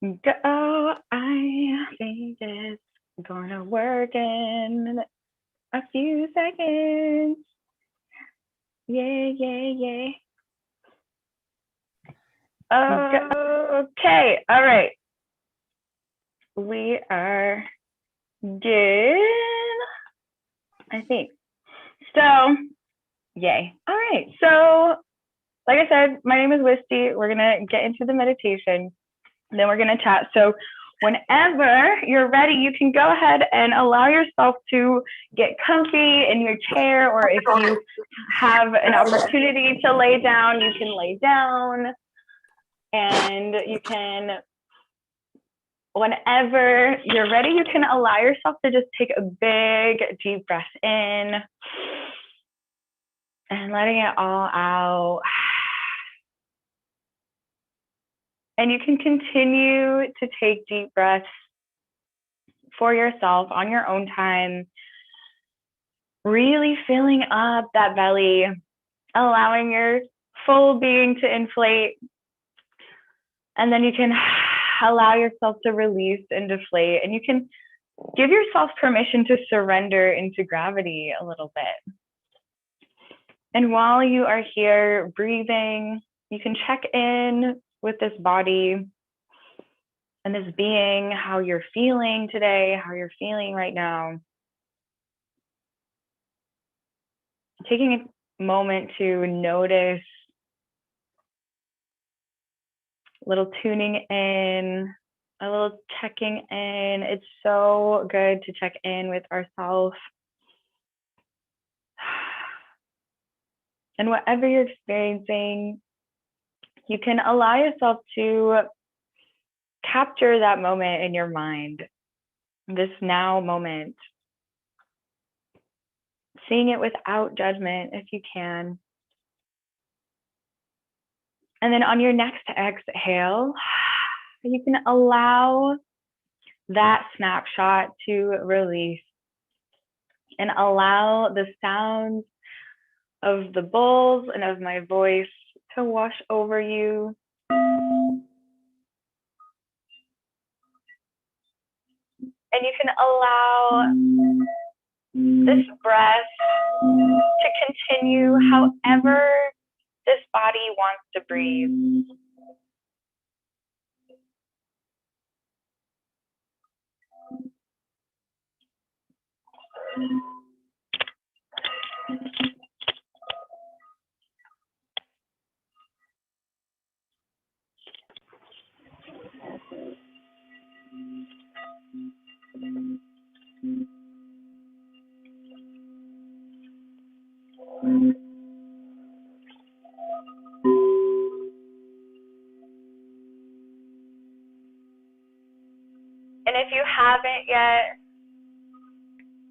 go. I think it's gonna work in a few seconds. Yay. Okay, all right. We are good, I think. So, yay. All right. So, like I said, my name is Wisty. We're going to get into the meditation. Then we're going to chat. So, whenever you're ready, you can go ahead and allow yourself to get comfy in your chair, or if you have an opportunity to lay down, you can lay down. And you can, whenever you're ready, you can allow yourself to just take a big, deep breath in and letting it all out. And you can continue to take deep breaths for yourself on your own time, really filling up that belly, allowing your full being to inflate. And then you can allow yourself to release and deflate. And you can give yourself permission to surrender into gravity a little bit. And while you are here breathing, you can check in with this body and this being, how you're feeling today, how you're feeling right now. Taking a moment to notice, a little tuning in, a little checking in. It's so good to check in with ourselves. And whatever you're experiencing, you can allow yourself to capture that moment in your mind, this now moment. Seeing it without judgment if you can. And then on your next exhale, you can allow that snapshot to release and allow the sounds of the bowls and of my voice to wash over you. And you can allow this breath to continue however this body wants to breathe. And if you haven't yet,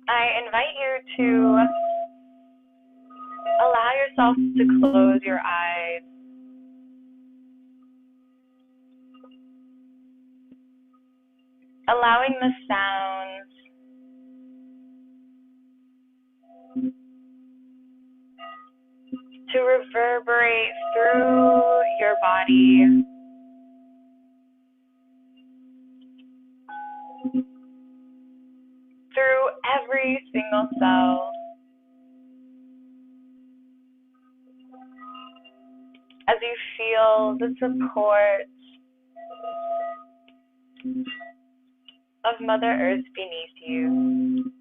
I invite you to allow yourself to close your eyes. Allowing the sounds to reverberate through your body. Through every single cell. As you feel the support of Mother Earth beneath you.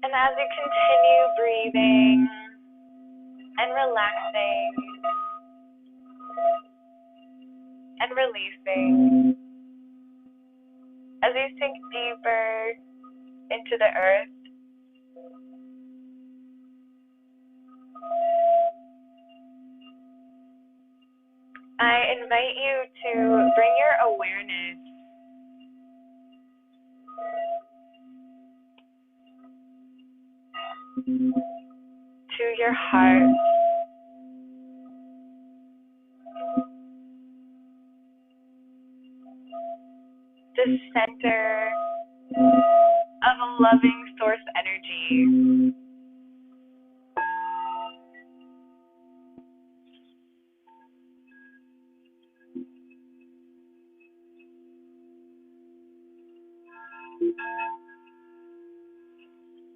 And as you continue breathing and relaxing and releasing, as you sink deeper into the earth, I invite you to bring your awareness to your heart. The center of a loving source energy.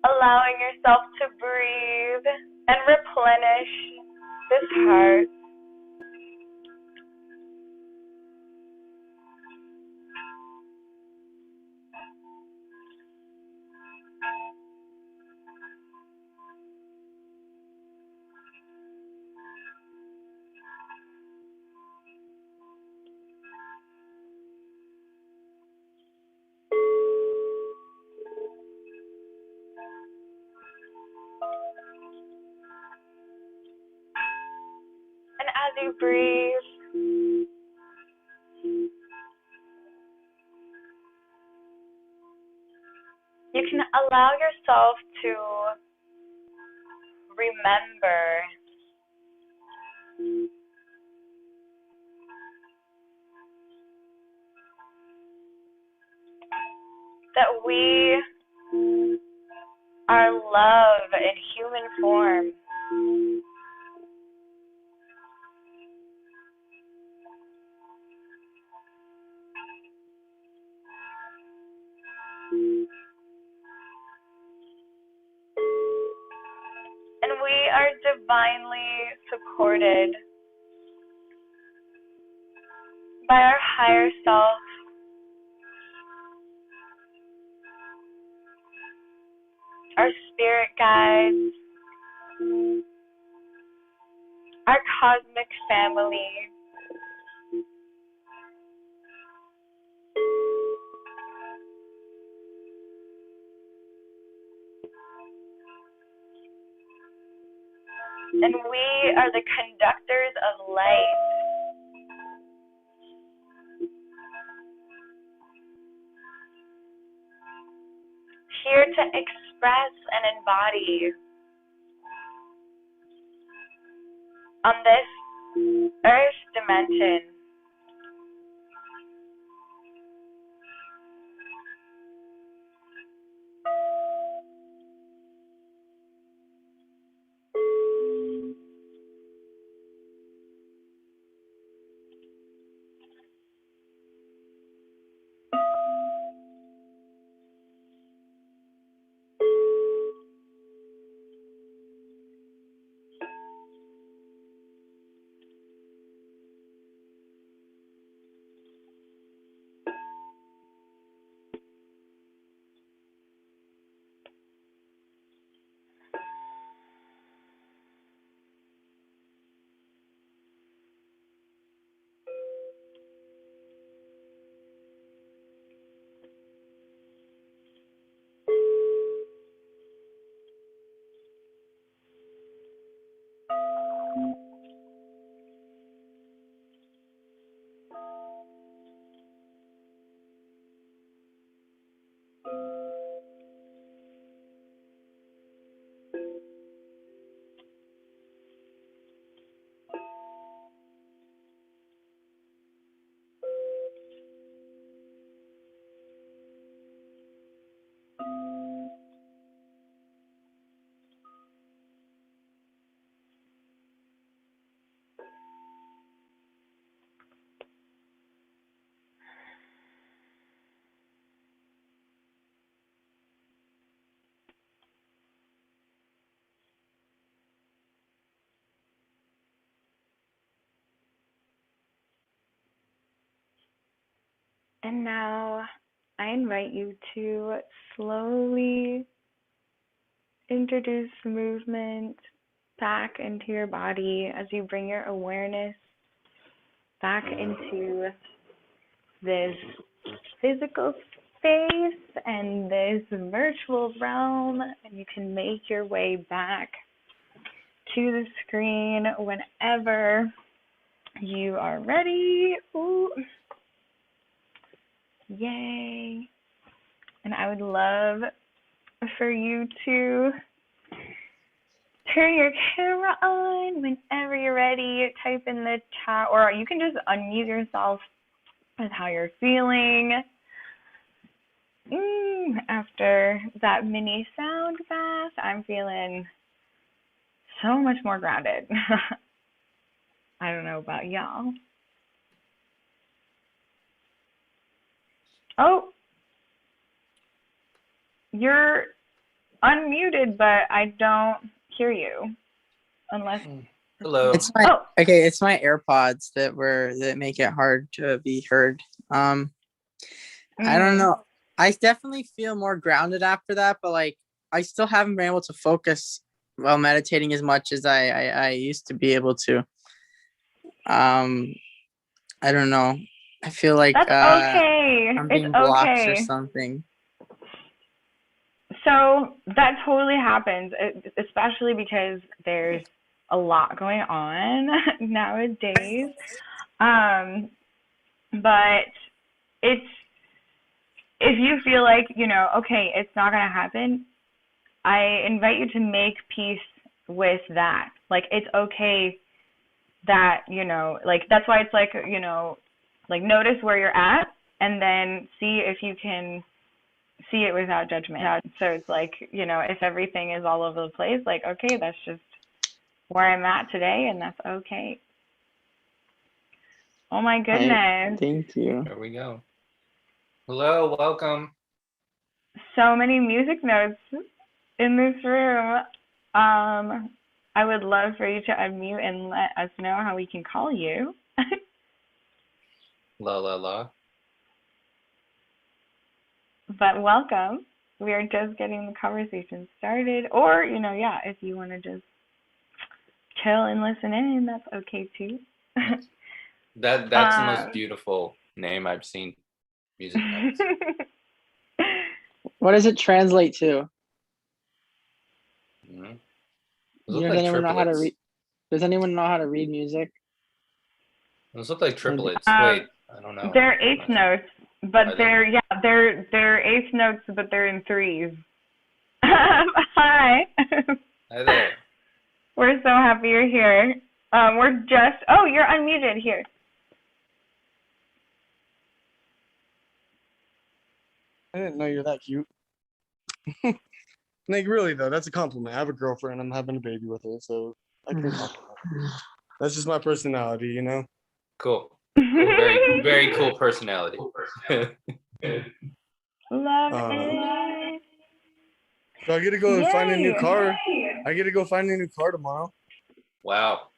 Allowing yourself to breathe and replenish this heart. And as you breathe, you can allow yourself to remember that we are love in human form. And we are divinely supported by our higher self, our spirit guides, our cosmic family. And we are the conductors of light. Here to express and embody on this earth dimension. And now I invite you to slowly introduce movement back into your body as you bring your awareness back into this physical space and this virtual realm, and you can make your way back to the screen whenever you are ready. Ooh. Yay. And I would love for you to turn your camera on whenever you're ready. Type in the chat, or you can just unmute yourself with how you're feeling after that mini sound bath. I'm feeling so much more grounded. I don't know about y'all. Oh, you're unmuted, but I don't hear you unless. Hello. It's my It's my AirPods that make it hard to be heard. I don't know. I definitely feel more grounded after that, but like I still haven't been able to focus while meditating as much as I used to be able to. I don't know. I feel like that's okay. I'm being It's blocked okay. or something. So that totally happens, especially because there's a lot going on nowadays. But if you feel like, okay, it's not going to happen, I invite you to make peace with that. Like, it's okay that, like, that's why it's like, like, notice where you're at and then see if you can see it without judgment. So it's like, if everything is all over the place, like, okay, that's just where I'm at today, and that's okay. Oh my goodness. Thank you. There we go. Hello, welcome. So many music notes in this room. I would love for you to unmute and let us know how we can call you. La la la. But welcome. We are just getting the conversation started. Or, if you want to just chill and listen in, that's okay too. That's the most beautiful name I've seen. Music notes. What does it translate to? Mm-hmm. Does anyone know how to read? Does anyone know how to read music? Those look like triplets. Wait, I don't know. They're eighth notes, but they're eighth notes, but they're in threes. Hi. Hi there. We're so happy you're here. You're unmuted here. I didn't know you're that cute. Like, really though, that's a compliment. I have a girlfriend. I'm having a baby with her, so I can compliment. That's just my personality, Cool. Very, very cool personality. Love it. So I get to go and find a new car. I get to go find a new car tomorrow. Wow.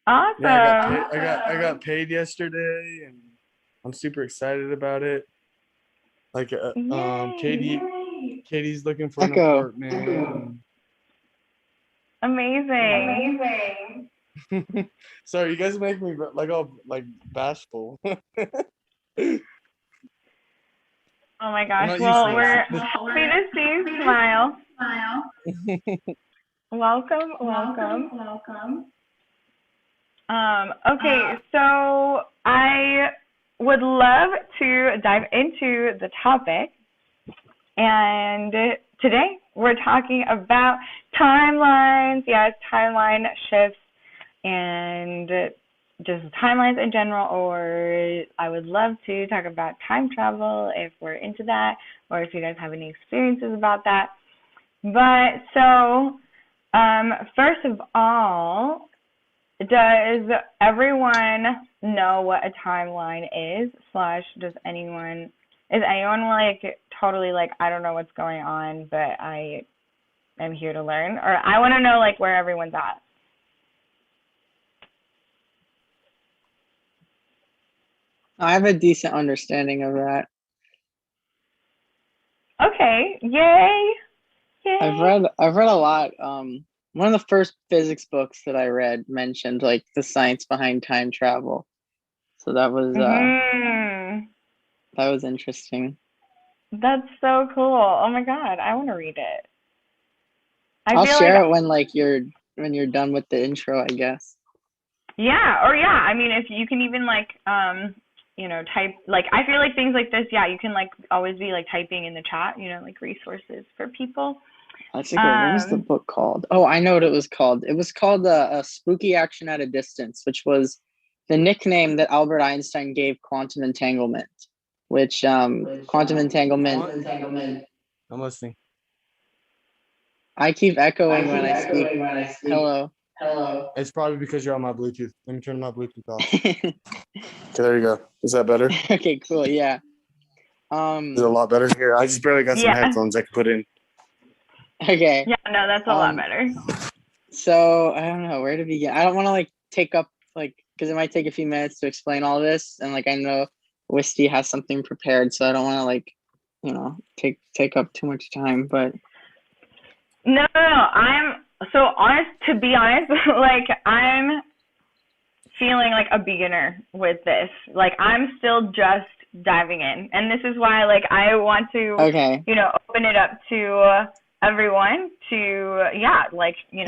Awesome. Yeah, I got paid yesterday, and I'm super excited about it. Like, Katie's looking for an apartment. Amazing. Sorry, you guys make me all bashful. Oh my gosh. Well, we're happy to see you smile. Welcome. Okay, so I would love to dive into the topic. And today we're talking about timelines. Yes, timeline shifts and just timelines in general, or I would love to talk about time travel if we're into that, or if you guys have any experiences about that. But so, first of all, does everyone know what a timeline is? Is anyone like totally like, I don't know what's going on, but I am here to learn? Or I want to know like where everyone's at. I have a decent understanding of that. Okay, yay. Yay. I've read a lot. One of the first physics books that I read mentioned like the science behind time travel. So that was interesting. That's so cool. Oh my God, I want to read it. I'll share it when you're done with the intro, I guess. Yeah, or yeah, I mean, if you can even like, type, like, I feel like things like this, yeah, you can like always be like typing in the chat, like resources for people. That's a good. What was the book called? Oh, I know what it was called. It was called a Spooky Action at a Distance, which was the nickname that Albert Einstein gave quantum entanglement. Which quantum entanglement. I'm listening. I keep echoing when I speak. Hello. It's probably because you're on my Bluetooth. Let me turn my Bluetooth off. Okay, there you go. Is that better? Okay, cool. Yeah. Is it a lot better? Here, I just barely got some headphones I could put in. Okay. Yeah, no, that's a lot better. So I don't know where to begin. I don't want to like take up because it might take a few minutes to explain all this, and like I know WISTY has something prepared, so I don't want to take up too much time. But no, I'm so honest. To be honest, like I'm feeling like a beginner with this. Like I'm still just diving in, and this is why like I want to open it up to everyone to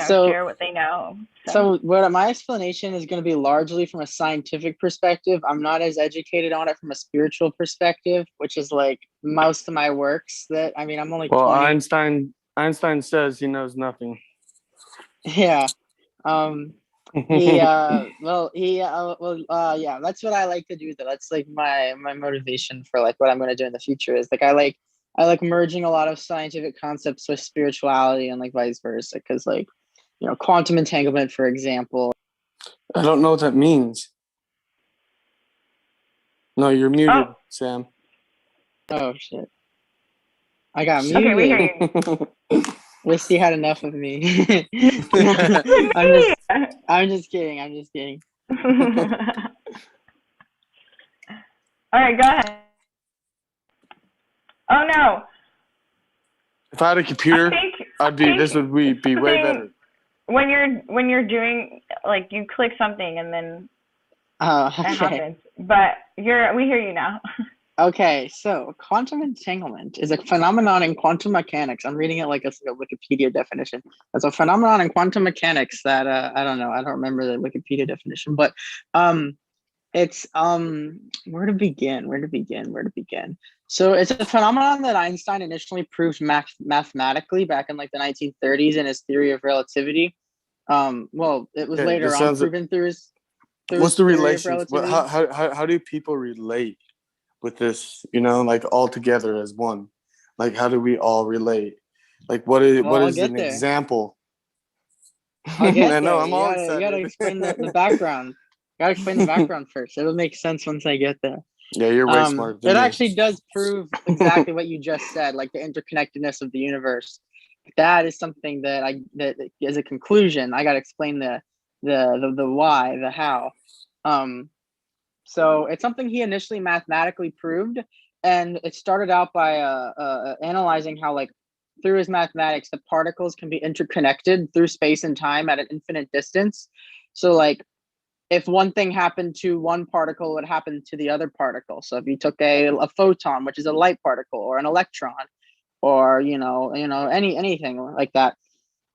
share what they know. So what my explanation is going to be largely from a scientific perspective. I'm not as educated on it from a spiritual perspective, which is like most of my works that I'm only 20. Einstein says he knows nothing. Yeah. Yeah, that's what I like to do though. That's like my motivation for like what I'm going to do in the future is like I like merging a lot of scientific concepts with spirituality and like vice versa, because like quantum entanglement, for example. I don't know what that means. No, you're muted, Sam. Oh shit, I got muted. Okay, we hear you. WISTY had enough of me. I'm just kidding. All right, go ahead. Oh no. If I had a computer, this would be way better. When you're doing like you click something and then it happens. But we hear you now. Okay, so quantum entanglement is a phenomenon in quantum mechanics. I'm reading it like a Wikipedia definition. It's a phenomenon in quantum mechanics that I don't know. I don't remember the Wikipedia definition, but it's where to begin? So it's a phenomenon that Einstein initially proved mathematically back in like the 1930s in his theory of relativity. Well, it was later on proven through his. What's the relation? How do people relate with this? Like all together as one. Like how do we all relate? Like what is an example? I know I'm all excited. You gotta explain the background. Gotta explain the background first. It'll make sense once I get there. Yeah, you're way smarter than me. It actually does prove exactly what you just said, like the interconnectedness of the universe. That is something that is a conclusion. I gotta explain the why, the how. So it's something he initially mathematically proved, and it started out by analyzing how like through his mathematics the particles can be interconnected through space and time at an infinite distance. So like if one thing happened to one particle, it would happen to the other particle. So if you took a photon, which is a light particle, or an electron, or anything like that,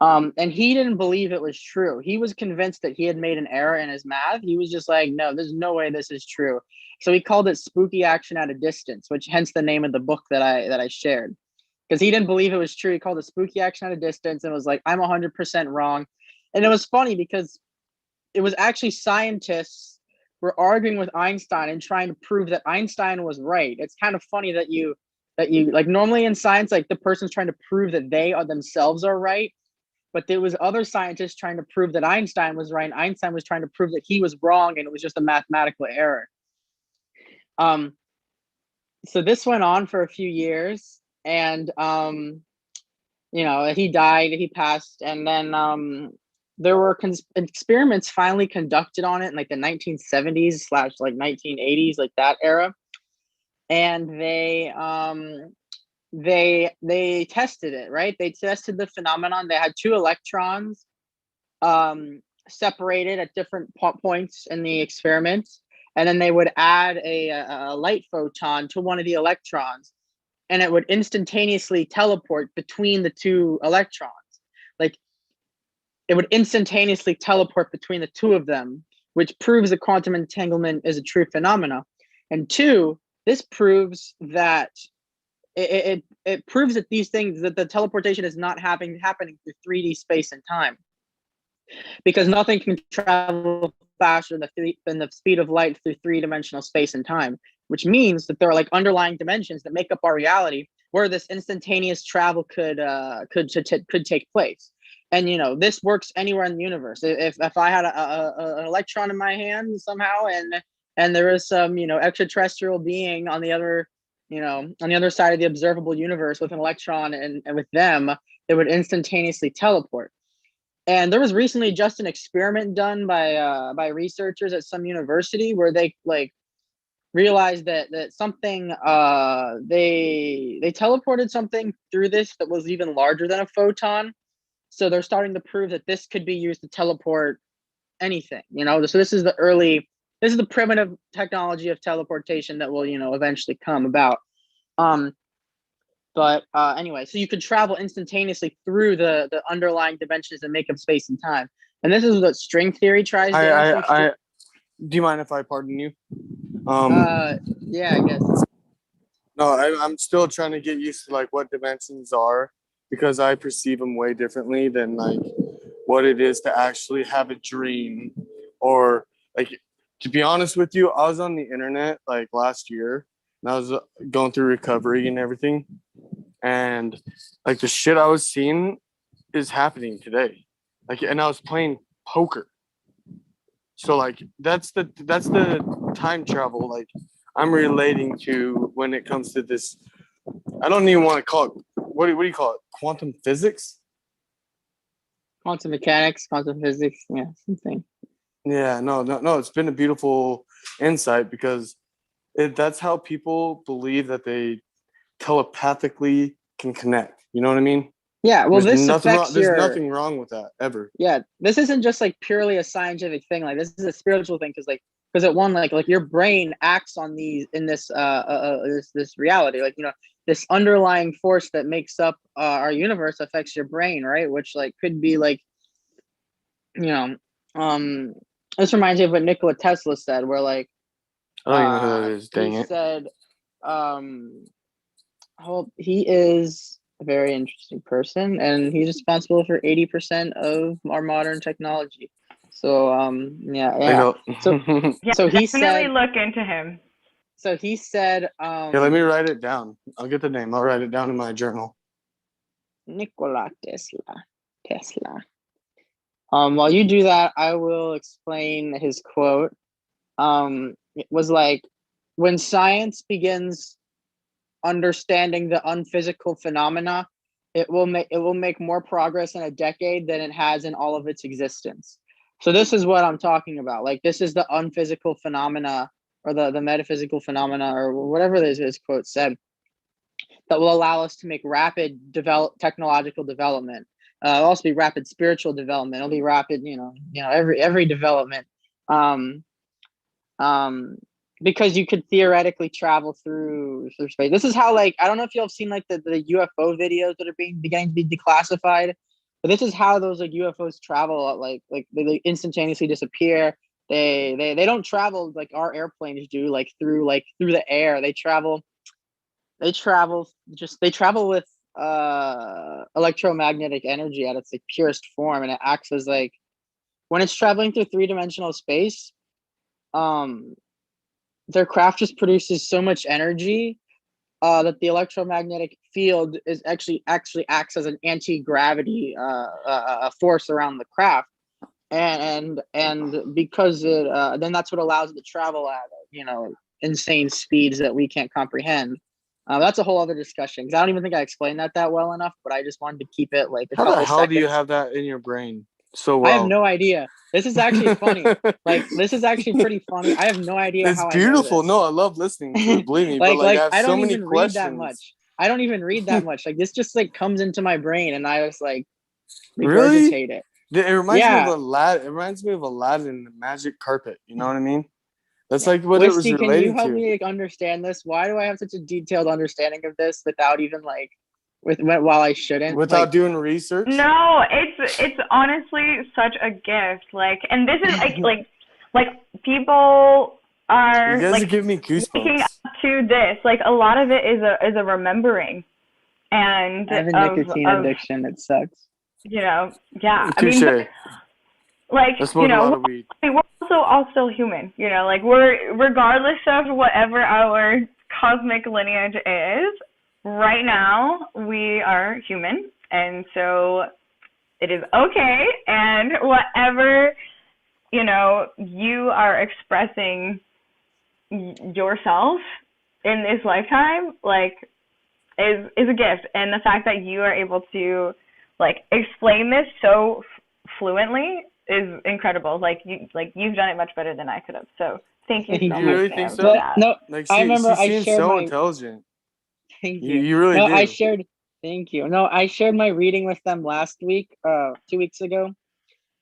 and he didn't believe it was true. He was convinced that he had made an error in his math. He was just like, no, there's no way this is true. So he called it spooky action at a distance, which hence the name of the book that I shared, because he didn't believe it was true. He called it spooky action at a distance and was like, I'm 100% wrong. And it was funny because it was actually scientists were arguing with Einstein and trying to prove that Einstein was right. It's kind of funny that you like normally in science, like the person's trying to prove that they are themselves are right. But there was other scientists trying to prove that Einstein was right. And Einstein was trying to prove that he was wrong, and it was just a mathematical error. So this went on for a few years, and he died, he passed, and then there were experiments finally conducted on it in like the 1970s / like 1980s, like that era, and they they tested it, right? They tested the phenomenon. They had 2 electrons separated at different points in the experiment, and then they would add a light photon to one of the electrons, and it would instantaneously teleport between the 2 electrons. Like, it would instantaneously teleport between the 2 of them, which proves that quantum entanglement is a true phenomena. And 2, this proves that it proves that these things, that the teleportation is not happening through 3D space and time, because nothing can travel faster than the speed of light through 3-dimensional space and time, which means that there are like underlying dimensions that make up our reality where this instantaneous travel could take place. And this works anywhere in the universe. If I had an electron in my hand somehow, and there is some extraterrestrial being on the other side of the observable universe with an electron, and with them, it would instantaneously teleport. And there was recently just an experiment done by researchers at some university where they realized that something they teleported something through this that was even larger than a photon. So they're starting to prove that this could be used to teleport anything. So this is the primitive technology of teleportation that will eventually come about. But anyway, so you could travel instantaneously through the underlying dimensions that make up space and time. And this is what string theory tries to do you mind if I pardon you? Yeah, I guess. No, I'm still trying to get used to like what dimensions are, because I perceive them way differently than like what it is to actually have a dream. Or like, to be honest with you, I was on the internet like last year, and I was going through recovery and everything, and like the shit I was seeing is happening today. Like, and I was playing poker. So like that's the time travel like I'm relating to when it comes to this. I don't even want to call it, what do you call it? Quantum physics? Quantum mechanics, quantum physics, yeah, something. Yeah, no. It's been a beautiful insight, because that's how people believe that they telepathically can connect. You know what I mean? Yeah, well, there's nothing wrong with that ever. Yeah, this isn't just like purely a scientific thing. Like, this is a spiritual thing, because it one like your brain acts on these in this this reality. Like, this underlying force that makes up our universe affects your brain, right? Which like could be like, this reminds me of what Nikola Tesla said, where like I don't even know who that is. Dang it. He said, he is a very interesting person, and he's responsible for 80% of our modern technology. So yeah. So he said, look into him. So he said, yeah, let me write it down. I'll get the name. I'll write it down in my journal. Nikola Tesla. While you do that, I will explain his quote. It was like, when science begins understanding the unphysical phenomena, it will make more progress in a decade than it has in all of its existence. So this is what I'm talking about. Like, this is the unphysical phenomena, or the metaphysical phenomena, or whatever his quote said, that will allow us to make rapid technological development. It'll also be rapid spiritual development. It'll be rapid, every development. Because you could theoretically travel through space. This is how, like, I don't know if you have seen like the UFO videos that are beginning to be declassified, but this is how those like UFOs travel. Like they instantaneously disappear. They don't travel like our airplanes do, like through the air. They travel with electromagnetic energy at its like purest form, and it acts as like, when it's traveling through 3-dimensional space, their craft just produces so much energy that the electromagnetic field is actually acts as an anti-gravity force around the craft, and because then that's what allows it to travel at insane speeds that we can't comprehend. That's a whole other discussion, because I don't even think I explained that well enough, but I just wanted to keep it like a how couple the hell seconds. Do you have that in your brain so well? I have no idea. This is actually funny. Like, this is actually pretty funny. I have no idea it's how beautiful. I know this. No, I love listening to it, believe me. like, but like I have I don't so many even questions. read that much. I don't even read that much. Like this just like comes into my brain, and I just like Really? regurgitate it. It reminds me of Aladdin. It reminds me of Aladdin, the magic carpet. You know what I mean? That's like what it was WISTY, relating can you help to. me like understand this? Why do I have such a detailed understanding of this without even like while I shouldn't? Without like, doing research? No, it's honestly such a gift. Like, and this is like people are You guys like are giving me waking goosebumps. up to this. Like a lot of it is a remembering, and I have a nicotine addiction. It sucks. You know, yeah. Touche. I mean, like, I smoke a lot of weed. we're also all still human. You know, like we're regardless of whatever our cosmic lineage is. Right now, we are human, and so it is okay. And whatever, you know, you are expressing yourself in this lifetime, like, is a gift. And the fact that you are able to, like, explain this so fluently is incredible. Like, you've done it much better than I could have. So thank you so much. You really think so? No, like, I remember she seems so my intelligent. Thank you. You really do. Thank you. No, I shared my reading with them last week, 2 weeks ago.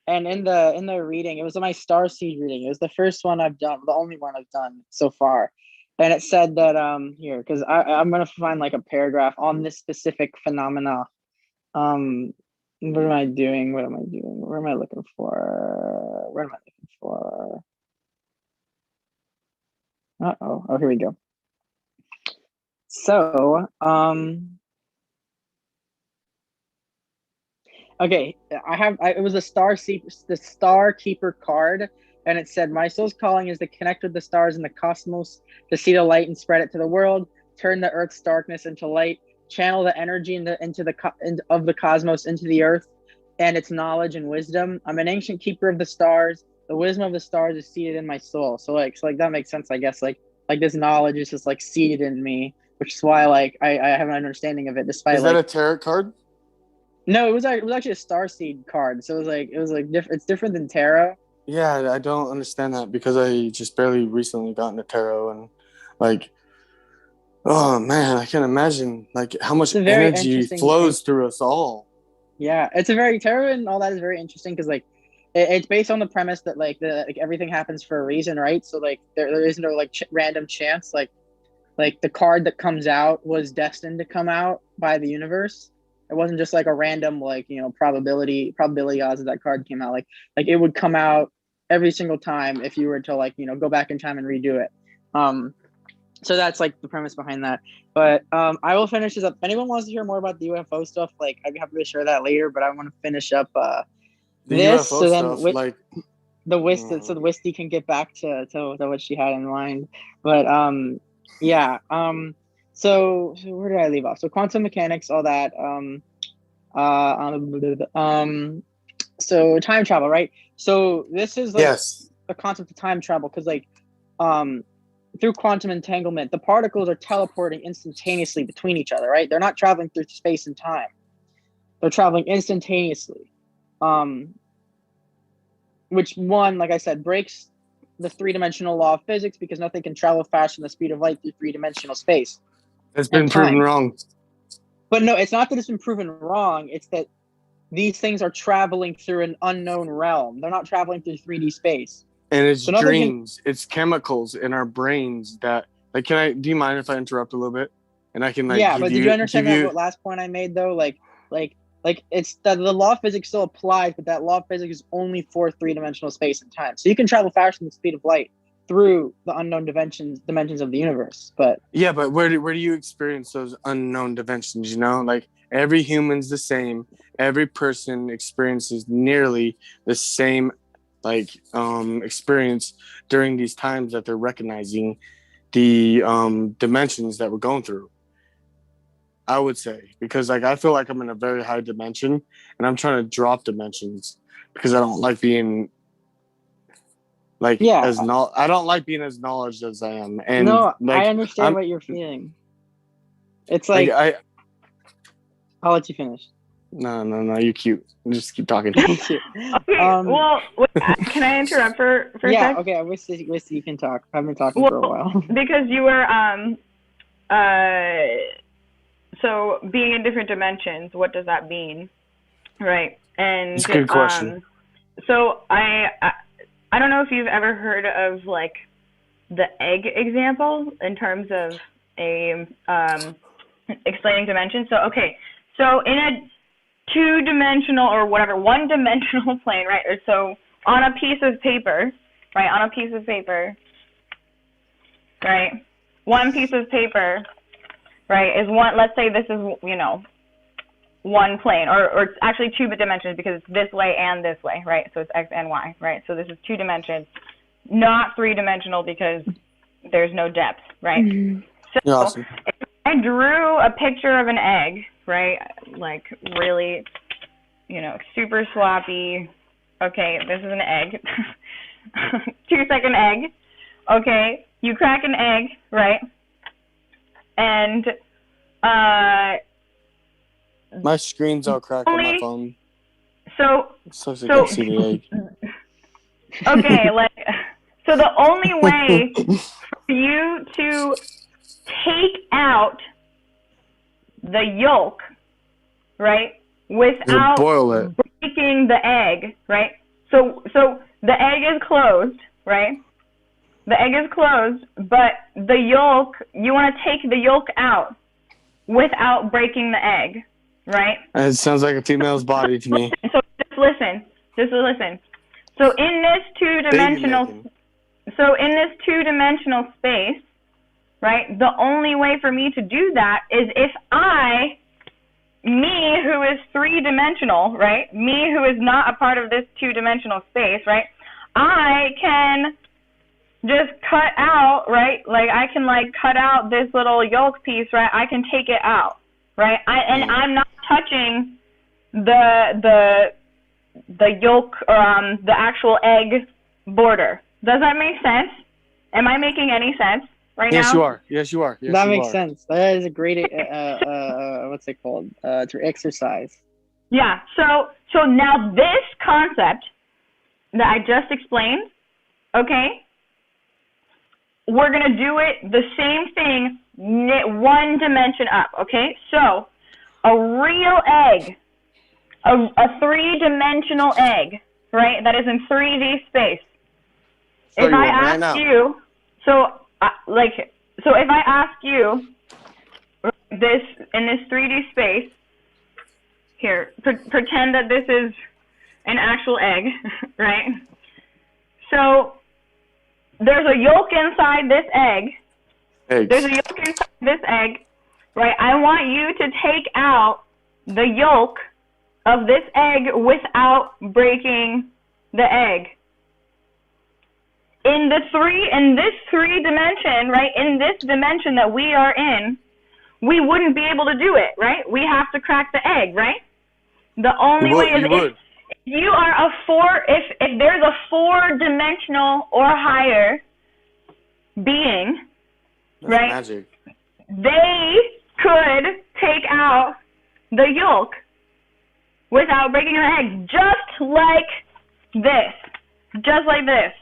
And in the reading, it was my Starseed reading. It was the first one I've done, the only one I've done so far. And it said that here, because I'm gonna find like a paragraph on this specific phenomena. What am I doing? Where am I looking for? Oh, here we go. So, okay, it was the Star Keeper card, and it said, "My soul's calling is to connect with the stars in the cosmos, to see the light and spread it to the world, turn the Earth's darkness into light, channel the energy of the cosmos into the Earth, and its knowledge and wisdom. I'm an ancient keeper of the stars. The wisdom of the stars is seated in my soul." So that makes sense, I guess. Like this knowledge is just like seated in me, which is why like I have an understanding of it. Despite is that a tarot card? No, it was actually a Starseed card. So it was like different. It's different than tarot. Yeah, I don't understand that because I just barely recently got into tarot, and like, oh man, I can't imagine like how much energy flows through us all. Yeah, it's a very tarot and all that is very interesting because like it's based on the premise that like everything happens for a reason, right? So like there is no like random chance. Like the card that comes out was destined to come out by the universe. It wasn't just like a random like, you know, probability odds that card came out. Like it would come out every single time if you were to like, you know, go back in time and redo it. So that's like the premise behind that. But I will finish this up. If anyone wants to hear more about the UFO stuff, like I'd be happy to share that later. But I want to finish up this UFO so then stuff, like the WISTY, so the WISTY can get back to what she had in mind. But yeah. So where did I leave off? So quantum mechanics, all that. So time travel, right? So this is like the concept of time travel because like through quantum entanglement, the particles are teleporting instantaneously between each other, right? They're not traveling through space and time. They're traveling instantaneously. Which one, like I said, breaks the three-dimensional law of physics because nothing can travel faster than the speed of light through three-dimensional space. It's been proven wrong. But no, it's not that it's been proven wrong. It's that these things are traveling through an unknown realm. They're not traveling through 3D space. And it's dreams. It's chemicals in our brains that, like, do you mind if I interrupt a little bit? And I can, like, yeah, but did you understand that last point I made, though? Like it's that the law of physics still applies, but that law of physics is only for three-dimensional space and time. So you can travel faster than the speed of light through the unknown dimensions of the universe. But yeah, but where do you experience those unknown dimensions? You know, like every human's the same. Every person experiences nearly the same, like, experience during these times that they're recognizing the dimensions that we're going through. I would say, because like I feel like I'm in a very high dimension and I'm trying to drop dimensions because I don't like being like I don't like being as knowledge as I am. And no, like, I understand what you're feeling. It's like I'll let you finish. No, you're cute. Just keep talking. Okay, well, can I interrupt for a sec? Okay, I wish you can talk. I've been talking for a while. Because you were so being in different dimensions, what does that mean? Right. And it's a good question. So I don't know if you've ever heard of like the egg example in terms of a explaining dimensions. So okay, so in a two-dimensional or whatever, one-dimensional plane, right? Or so on a piece of paper, right? On a piece of paper, right? One piece of paper, right, is one. Let's say this is, you know, one plane, or it's actually two dimensions because it's this way and this way, right? So it's X and Y, right? So this is 2 dimensions, not 3-dimensional because there's no depth, right? Mm-hmm. So awesome. If I drew a picture of an egg, right, like really, you know, super sloppy. Okay, this is an egg. 2-second egg. Okay, you crack an egg, right? And my screen's all cracked on my phone. So I can see the egg. Okay, like, so the only way for you to take out the yolk, right, without breaking the egg, right? So the egg is closed, right? The egg is closed, but the yolk, you want to take the yolk out without breaking the egg. Right? It sounds like a female's body to me. So just listen. So in this two-dimensional space, right, the only way for me to do that is if me who is 3-dimensional, right, me who is not a part of this 2-dimensional space, right, I can just cut out, right, like I can like cut out this little yolk piece, right, I can take it out. Right, I'm not touching the yolk or the actual egg border. Does that make sense? Am I making any sense right now? Yes, you are. Yes, you are. Yes, that makes sense. That is a great what's it called? To exercise. Yeah. So now this concept that I just explained, okay, we're gonna do it the same thing. 1 dimension up, okay? So, a real egg, a 3-dimensional egg, right? That is in 3D space. If I ask you, so if I ask you this in this 3D space, here, pretend that this is an actual egg, right? So, there's a yolk inside this egg. Eggs. There's a yolk inside this egg, right? I want you to take out the yolk of this egg without breaking the egg. In this 3 dimension, right? In this dimension that we are in, we wouldn't be able to do it, right? We have to crack the egg, right? The only way is if you are if there's a 4-dimensional or higher being. That's right? Magic. They could take out the yolk without breaking the egg, just like this,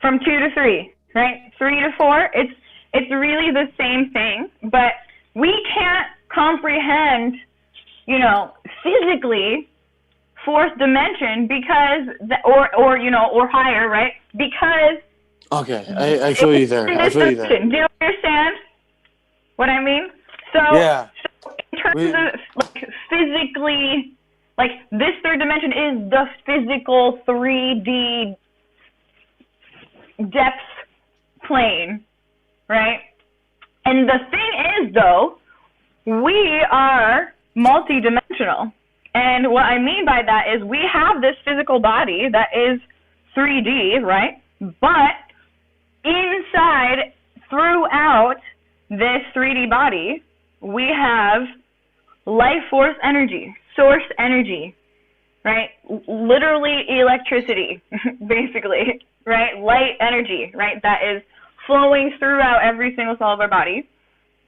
from 2 to 3, right? 3 to 4, it's really the same thing, but we can't comprehend, you know, physically 4th dimension because, or higher, right? Because okay, I feel you there. I feel you there. Do you understand what I mean? So, yeah. So in terms of like physically, like this 3rd dimension is the physical 3D depth plane, right? And the thing is, though, we are multidimensional. And what I mean by that is we have this physical body that is 3D, right? But inside, throughout this 3D body, we have life force energy, source energy, right? Literally electricity, basically, right? Light energy, right? That is flowing throughout every single cell of our body.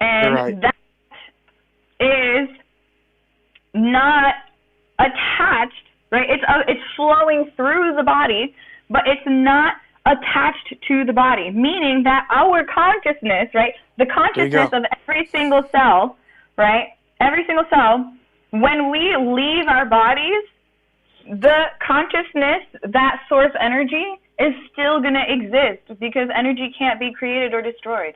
And that is not attached, right? It's flowing through the body, but it's not attached to the body, meaning that our consciousness, right? The consciousness of every single cell, right, every single cell, when we leave our bodies, the consciousness, that source energy, is still going to exist because energy can't be created or destroyed.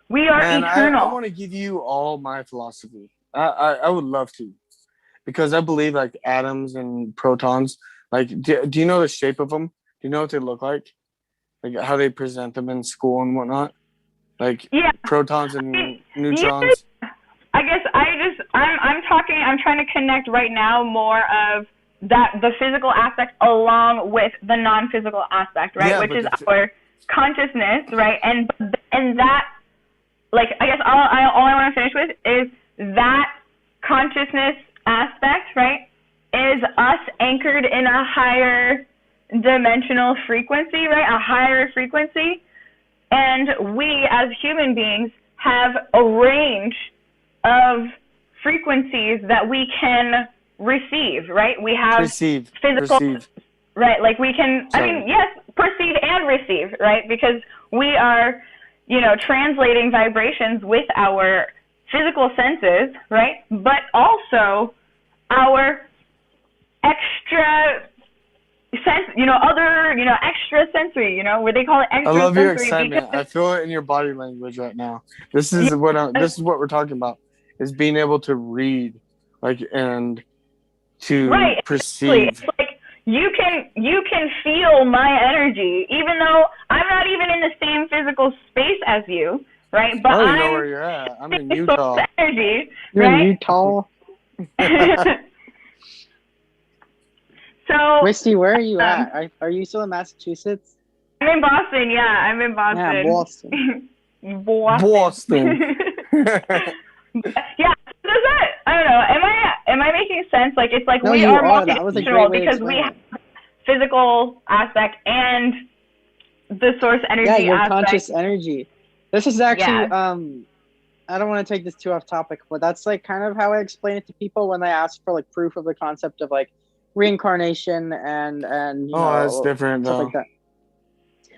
We are eternal. I want to give you all my philosophy. I would love to, because I believe like atoms and protons. Like, do you know the shape of them? Do you know what they look like? Like how they present them in school and whatnot? Like protons and neutrons. Yeah. I guess I'm trying to connect right now more of the physical aspect along with the non-physical aspect, right? Yeah, which is our consciousness, right? And that, like, I guess all I want to finish with is that consciousness aspect, right, is us anchored in a higher dimensional frequency, right? A higher frequency. And we as human beings have a range of frequencies that we can receive, right? We have physical, right? Like we can, I mean, yes, perceive and receive, right? Because we are, translating vibrations with our physical senses, right? But also our extra sense, extra sensory, where they call it extra sensory. I love your excitement. I feel it in your body language right now. This is this is what we're talking about, is being able to read, like, and to perceive. It's like you can feel my energy, even though I'm not even in the same physical space as you, right? But I know where you're at. I'm in Utah. Energy, you're right? in Utah. So, Wisty, where are you at? Are you still in Massachusetts? I'm in Boston. Yeah, I'm in Boston. Yeah, Boston. Yeah, does that? I don't know. Am I making sense? Like, it's like we are multidimensional because we have physical aspect and the source energy. Yeah, your aspect. conscious energy. This is actually I don't want to take this too off topic, but that's like kind of how I explain it to people when they ask for like proof of the concept of like reincarnation and that's different stuff though. like that.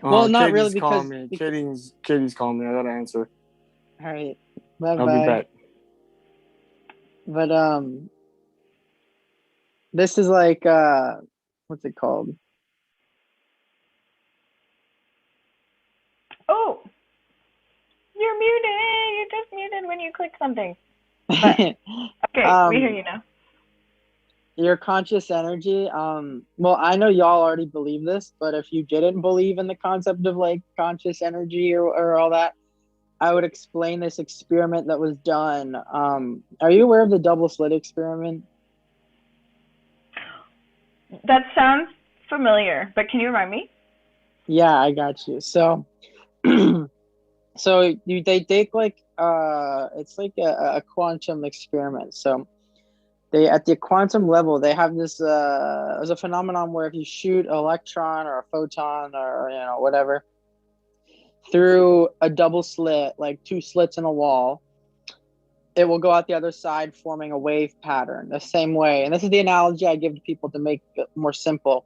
Well, not really, because Katie's calling me. I gotta answer. All right, bye. I'll be back. But this is like what's it called? Oh, you're muted. You're just muted when you click something. But, okay, we hear you now. Your conscious energy, well, I know y'all already believe this, but if you didn't believe in the concept of like conscious energy or all that, I would explain this experiment that was done. Are you aware of the double slit experiment? That sounds familiar, but can you remind me? Yeah, I got you. So, they take like it's like a quantum experiment. So they, at the quantum level, they have this there's a phenomenon where if you shoot an electron or a photon or whatever through a double slit, like two slits in a wall, it will go out the other side, forming a wave pattern the same way. And this is the analogy I give to people to make it more simple.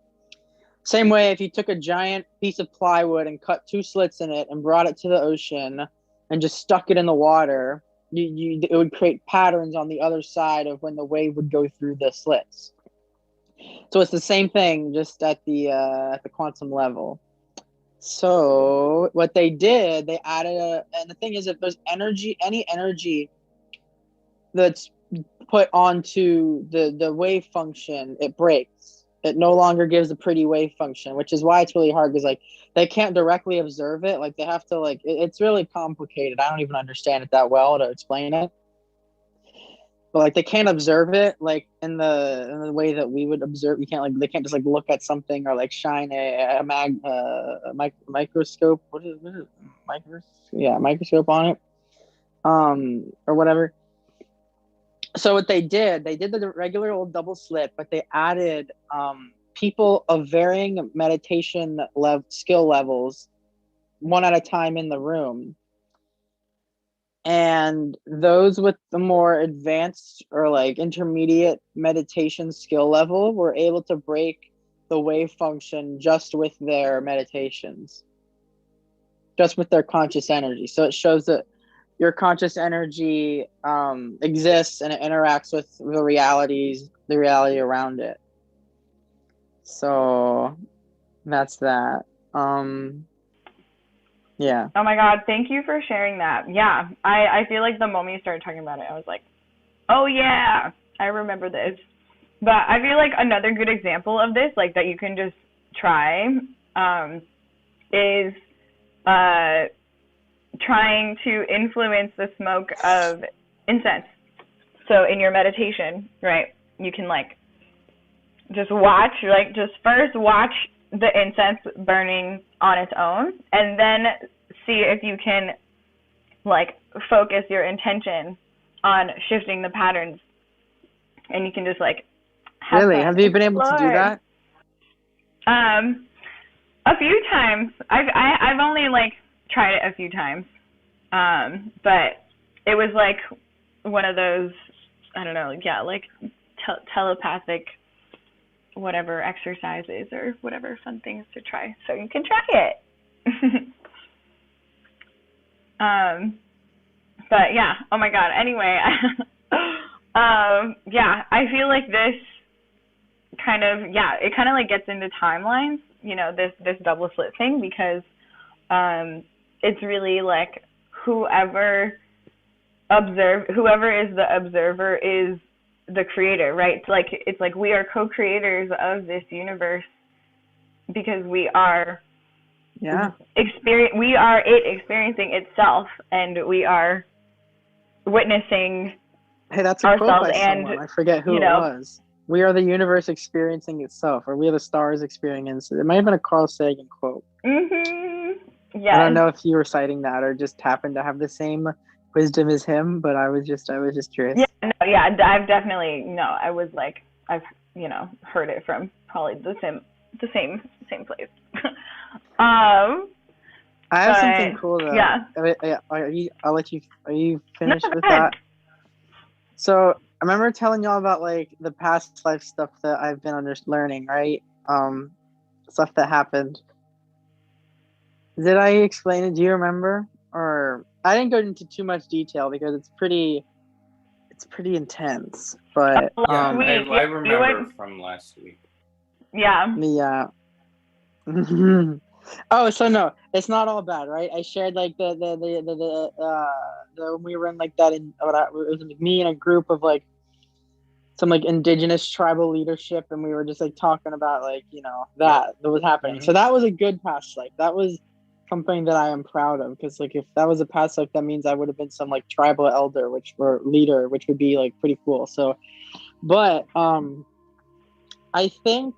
Same way, if you took a giant piece of plywood and cut two slits in it and brought it to the ocean and just stuck it in the water, it would create patterns on the other side of when the wave would go through the slits. So it's the same thing, just at the quantum level. So what they did, they added and the thing is, if there's energy, any energy that's put onto the wave function, it breaks. It no longer gives a pretty wave function, which is why it's really hard, because like they can't directly observe it. Like they have to it's really complicated. I don't even understand it that well to explain it. But like they can't observe it like in the way that we would observe. You can't they can't just like look at something or like shine a microscope. What is it? Microscope on it, or whatever. So what they did the regular old double slit, but they added people of varying meditation skill levels, one at a time in the room. And those with the more advanced or like intermediate meditation skill level were able to break the wave function just with their meditations, just with their conscious energy. So it shows that your conscious energy exists and it interacts with the reality around it. So that's that. Yeah. Oh my God, thank you for sharing that. Yeah, I feel like the moment you started talking about it, I was like, oh yeah, I remember this. But I feel like another good example of this, like that you can just try, is trying to influence the smoke of incense. So in your meditation, right, you can like just watch, like just first watch the incense burning on its own, and then see if you can like focus your intention on shifting the patterns, and you can just like have you been able to do that? A few times. I've only like tried it a few times, but it was like one of those, I don't know, yeah, like telepathic whatever exercises or whatever fun things to try. So you can try it. But yeah, oh my God. Anyway, yeah, I feel like this kind of, yeah, it kind of like gets into timelines, you know, this double slit thing, because it's really like whoever is the observer is the creator, right? It's like we are co-creators of this universe because we are experiencing itself, and we are witnessing that's a quote by someone. I forget who it was. We are the universe experiencing itself, or we are the stars experiencing it. Might have been a Carl Sagan quote. Yeah. I don't know if you were citing that or just happened to have the same wisdom as him, but I was just curious. Yeah, no, yeah, I've definitely, I was like, I've, heard it from probably the same place. I have something cool though. Yeah. Are you finished with that? So I remember telling y'all about like the past life stuff that I've been learning, right? Stuff that happened. Did I explain it? Do you remember? Or I didn't go into too much detail because it's pretty intense. But I remember from last week. Yeah. Yeah. Oh, so no, it's not all bad, right? I shared like the when we were in like that it was me and a group of like some like indigenous tribal leadership, and we were just like talking about like that was happening. Mm-hmm. So that was a good past life. That was something that I am proud of, because like if that was a past life, that means I would have been some like tribal elder, which would be like pretty cool. So, but I think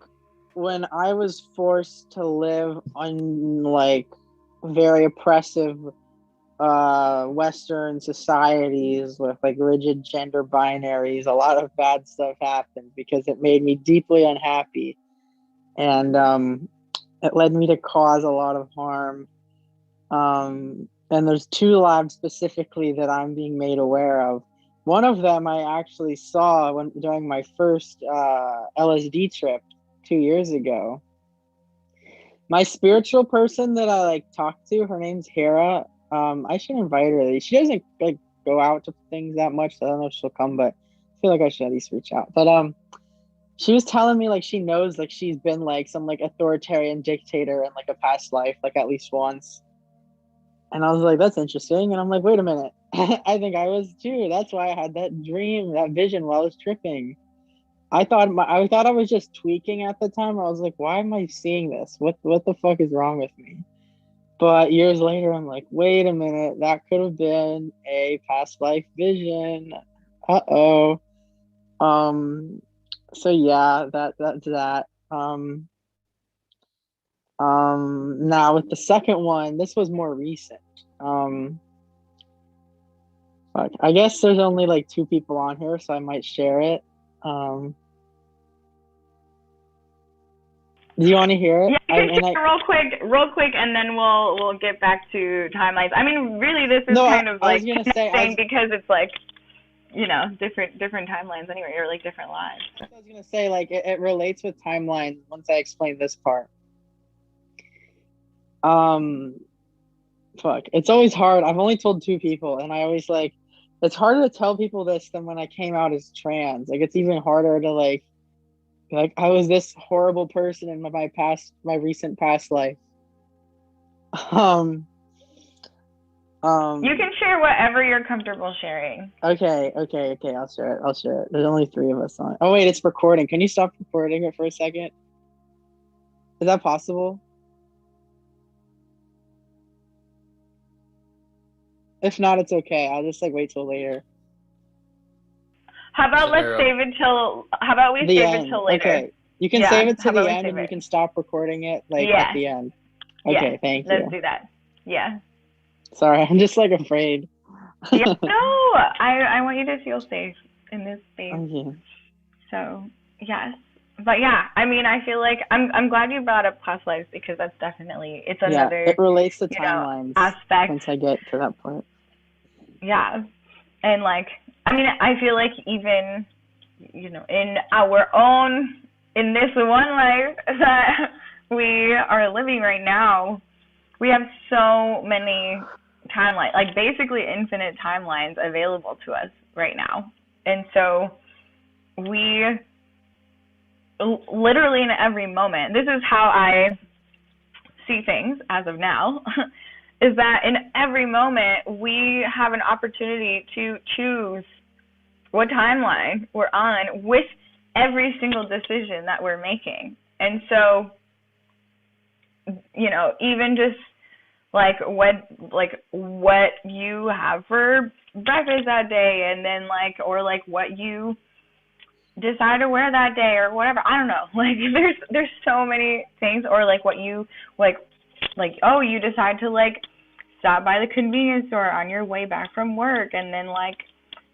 when I was forced to live on like very oppressive Western societies with like rigid gender binaries, a lot of bad stuff happened because it made me deeply unhappy, and it led me to cause a lot of harm. And there's 2 labs specifically that I'm being made aware of. One of them I actually saw during my first LSD trip 2 years ago. My spiritual person that I like talked to, her name's Hera. I should invite her. She doesn't like go out to things that much, so I don't know if she'll come, but I feel like I should at least reach out. But she was telling me like she knows like she's been like some like authoritarian dictator in like a past life, like at least once. And I was like, that's interesting. And I'm like, wait a minute. I think I was too. That's why I had that dream, that vision while I was tripping. I thought I was just tweaking at the time. I was like, why am I seeing this? What the fuck is wrong with me? But years later, I'm like, wait a minute, that could have been a past life vision. Uh-oh. So yeah, that's that. Now with the second one, this was more recent. I guess there's only like 2 people on here, so I might share it. Do you want to hear it? Yeah, you can share real quick, and then we'll get back to timelines. I mean, really, this is kind of like connecting because it's like, different timelines anyway, or like different lives. I was gonna say like it relates with timelines once I explain this part. fuck. It's always hard. I've only told 2 people, and I always like. It's harder to tell people this than when I came out as trans. Like it's even harder to like I was this horrible person in my recent past life. You can share whatever you're comfortable sharing. Okay. I'll share it. There's only 3 of us on. Oh wait, it's recording. Can you stop recording it for a second? Is that possible? If not, it's okay. I'll just like wait till later. How about we save it till later? Okay. You can save it to the end and you can stop recording it at the end. Okay, thank you. Let's do that. Yeah. Sorry, I'm just like afraid. Yeah, no, I want you to feel safe in this space. Okay. So, yes. But yeah, I mean, I feel like I'm glad you brought up past lives because that's definitely, it's another, it relates to timelines aspect. Once I get to that point. Yeah. And like, I mean, I feel like even, in our own, in this one life that we are living right now, we have so many timelines, like basically infinite timelines available to us right now. And so we literally in every moment, this is how I see things as of now, is that in every moment we have an opportunity to choose what timeline we're on with every single decision that we're making. And so, even just like what you have for breakfast that day, and then or what you decide to wear that day or whatever. I don't know. Like there's so many things, or what you you decide to stop by the convenience store on your way back from work, and then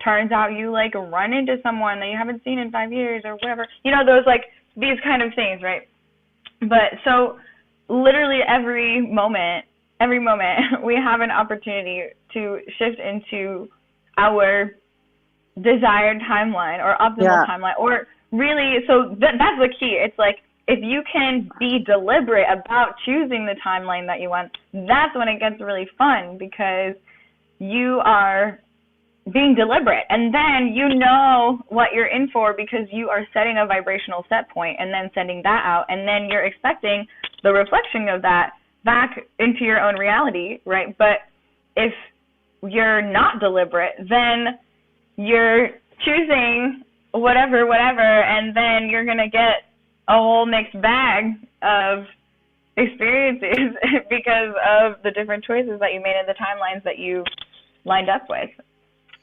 turns out you run into someone that you haven't seen in 5 years or whatever. Those these kind of things, right? But so literally every moment we have an opportunity to shift into our desired timeline or optimal timeline, or really, so that's the key. It's if you can be deliberate about choosing the timeline that you want, that's when it gets really fun, because you are being deliberate, and then what you're in for, because you are setting a vibrational set point and then sending that out, and then you're expecting the reflection of that back into your own reality, right? But if you're not deliberate, then you're choosing whatever, and then you're going to get a whole mixed bag of experiences because of the different choices that you made and the timelines that you lined up with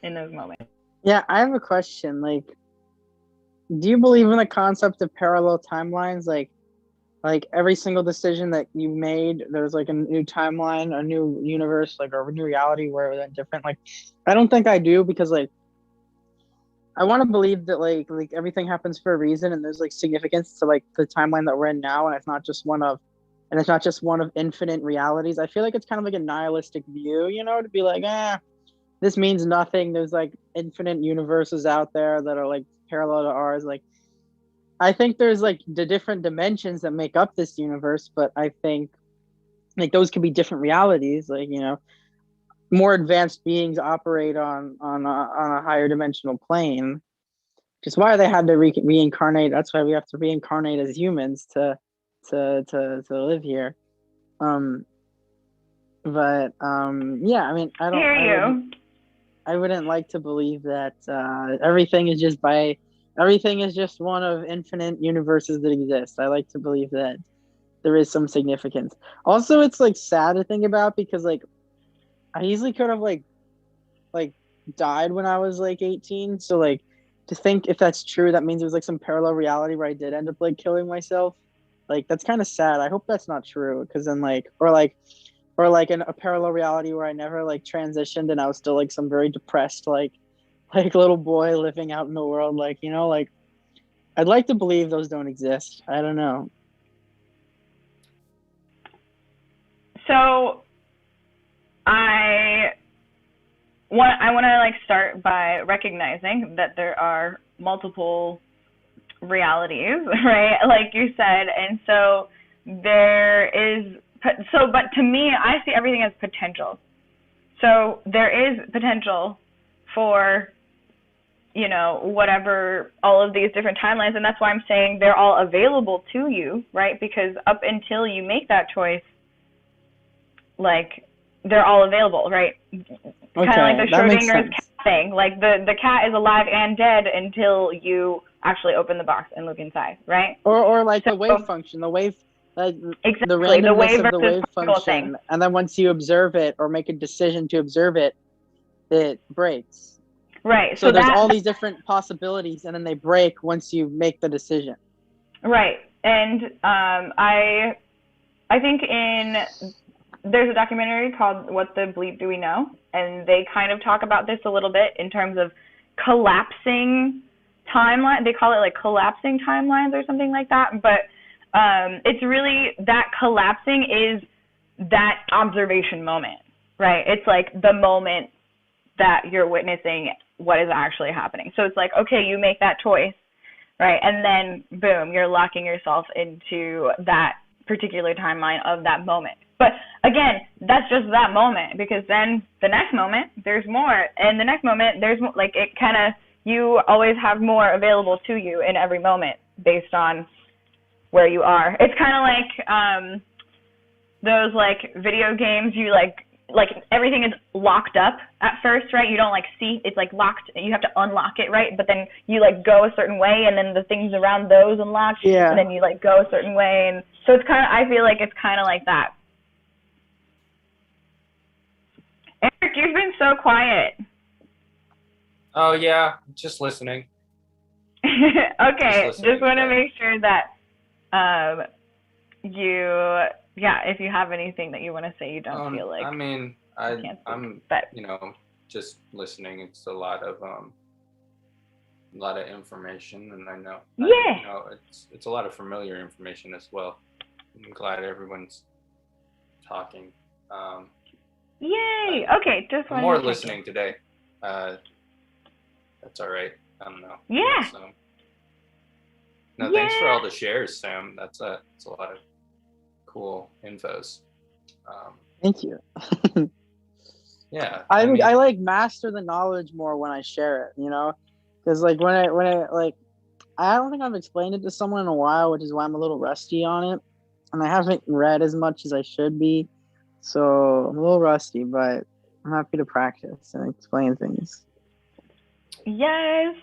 in those moments. Yeah, I have a question. Do you believe in the concept of parallel timelines? Like every single decision that you made, there's a new timeline, a new universe, or a new reality where it's different. I don't think I do, because I want to believe that everything happens for a reason, and there's significance to the timeline that we're in now, and it's not just one of infinite realities. I feel it's kind of a nihilistic view, to be this means nothing. There's infinite universes out there that are parallel to ours. I think there's the different dimensions that make up this universe, but I think those could be different realities. More advanced beings operate on a higher dimensional plane, which is why they had to reincarnate. That's why we have to reincarnate as humans to live here. Yeah, I mean, I wouldn't like to believe that everything is just one of infinite universes that exist. I like to believe that there is some significance. Also, it's sad to think about, because I easily could have died when I was 18. So to think if that's true, that means there's some parallel reality where I did end up killing myself. That's kind of sad. I hope that's not true, because then or in a parallel reality where I never transitioned and I was still some very depressed little boy living out in the world. I'd like to believe those don't exist. I don't know. So I want to start by recognizing that there are multiple realities, right? Like you said, and so there is but to me, I see everything as potential. So there is potential for, you know, whatever, all of these different timelines. And that's why I'm saying they're all available to you, right? Because up until you make that choice, like, they're all available, right? Okay, kind of like the Schrodinger's cat thing. Like, the cat is alive and dead until you actually open the box and look inside, right? Or like the wave function, the wave, like exactly, the randomness the wave of the wave function. Thing. And then once you observe it or make a decision to observe it, it breaks. Right. So there's all these different possibilities, and then they break once you make the decision. Right. And I think there's a documentary called What the Bleep Do We Know? And they kind of talk about this a little bit in terms of collapsing timeline. They call it like collapsing timelines or something like that. But it's really that collapsing is that observation moment, right? It's like the moment that you're witnessing what is actually happening. So it's like, okay, you make that choice, right? And then boom, you're locking yourself into that particular timeline of that moment. But again, that's just that moment, because then the next moment there's more, and the next moment there's more. Like, it kind of, you always have more available to you in every moment based on where you are. It's kind of like those like video games, you like everything is locked up at first, right? You don't like see, it's like locked, you have to unlock it, right? But then you like go a certain way, and then the things around those unlock, and then you like go a certain way. And so it's kind of, I feel like it's kind of like that. Eric, you've been so quiet. Oh yeah, just listening. Okay, just want to make sure that if you have anything that you want to say, you don't feel like. I mean, I'm you know, just listening. It's a lot of information, and I know you know, it's a lot of familiar information as well. I'm glad everyone's talking. Yay! Okay, just I'm more listening today. That's all right. I don't know. Yeah. So, no, thanks for all the shares, Sam. That's a lot of cool infos. Thank you. Yeah. I like master the knowledge more when I share it, you know, because like when I like, I don't think I've explained it to someone in a while, which is why I'm a little rusty on it, and I haven't read as much as I should be, so I'm a little rusty, but I'm happy to practice and explain things. Yes.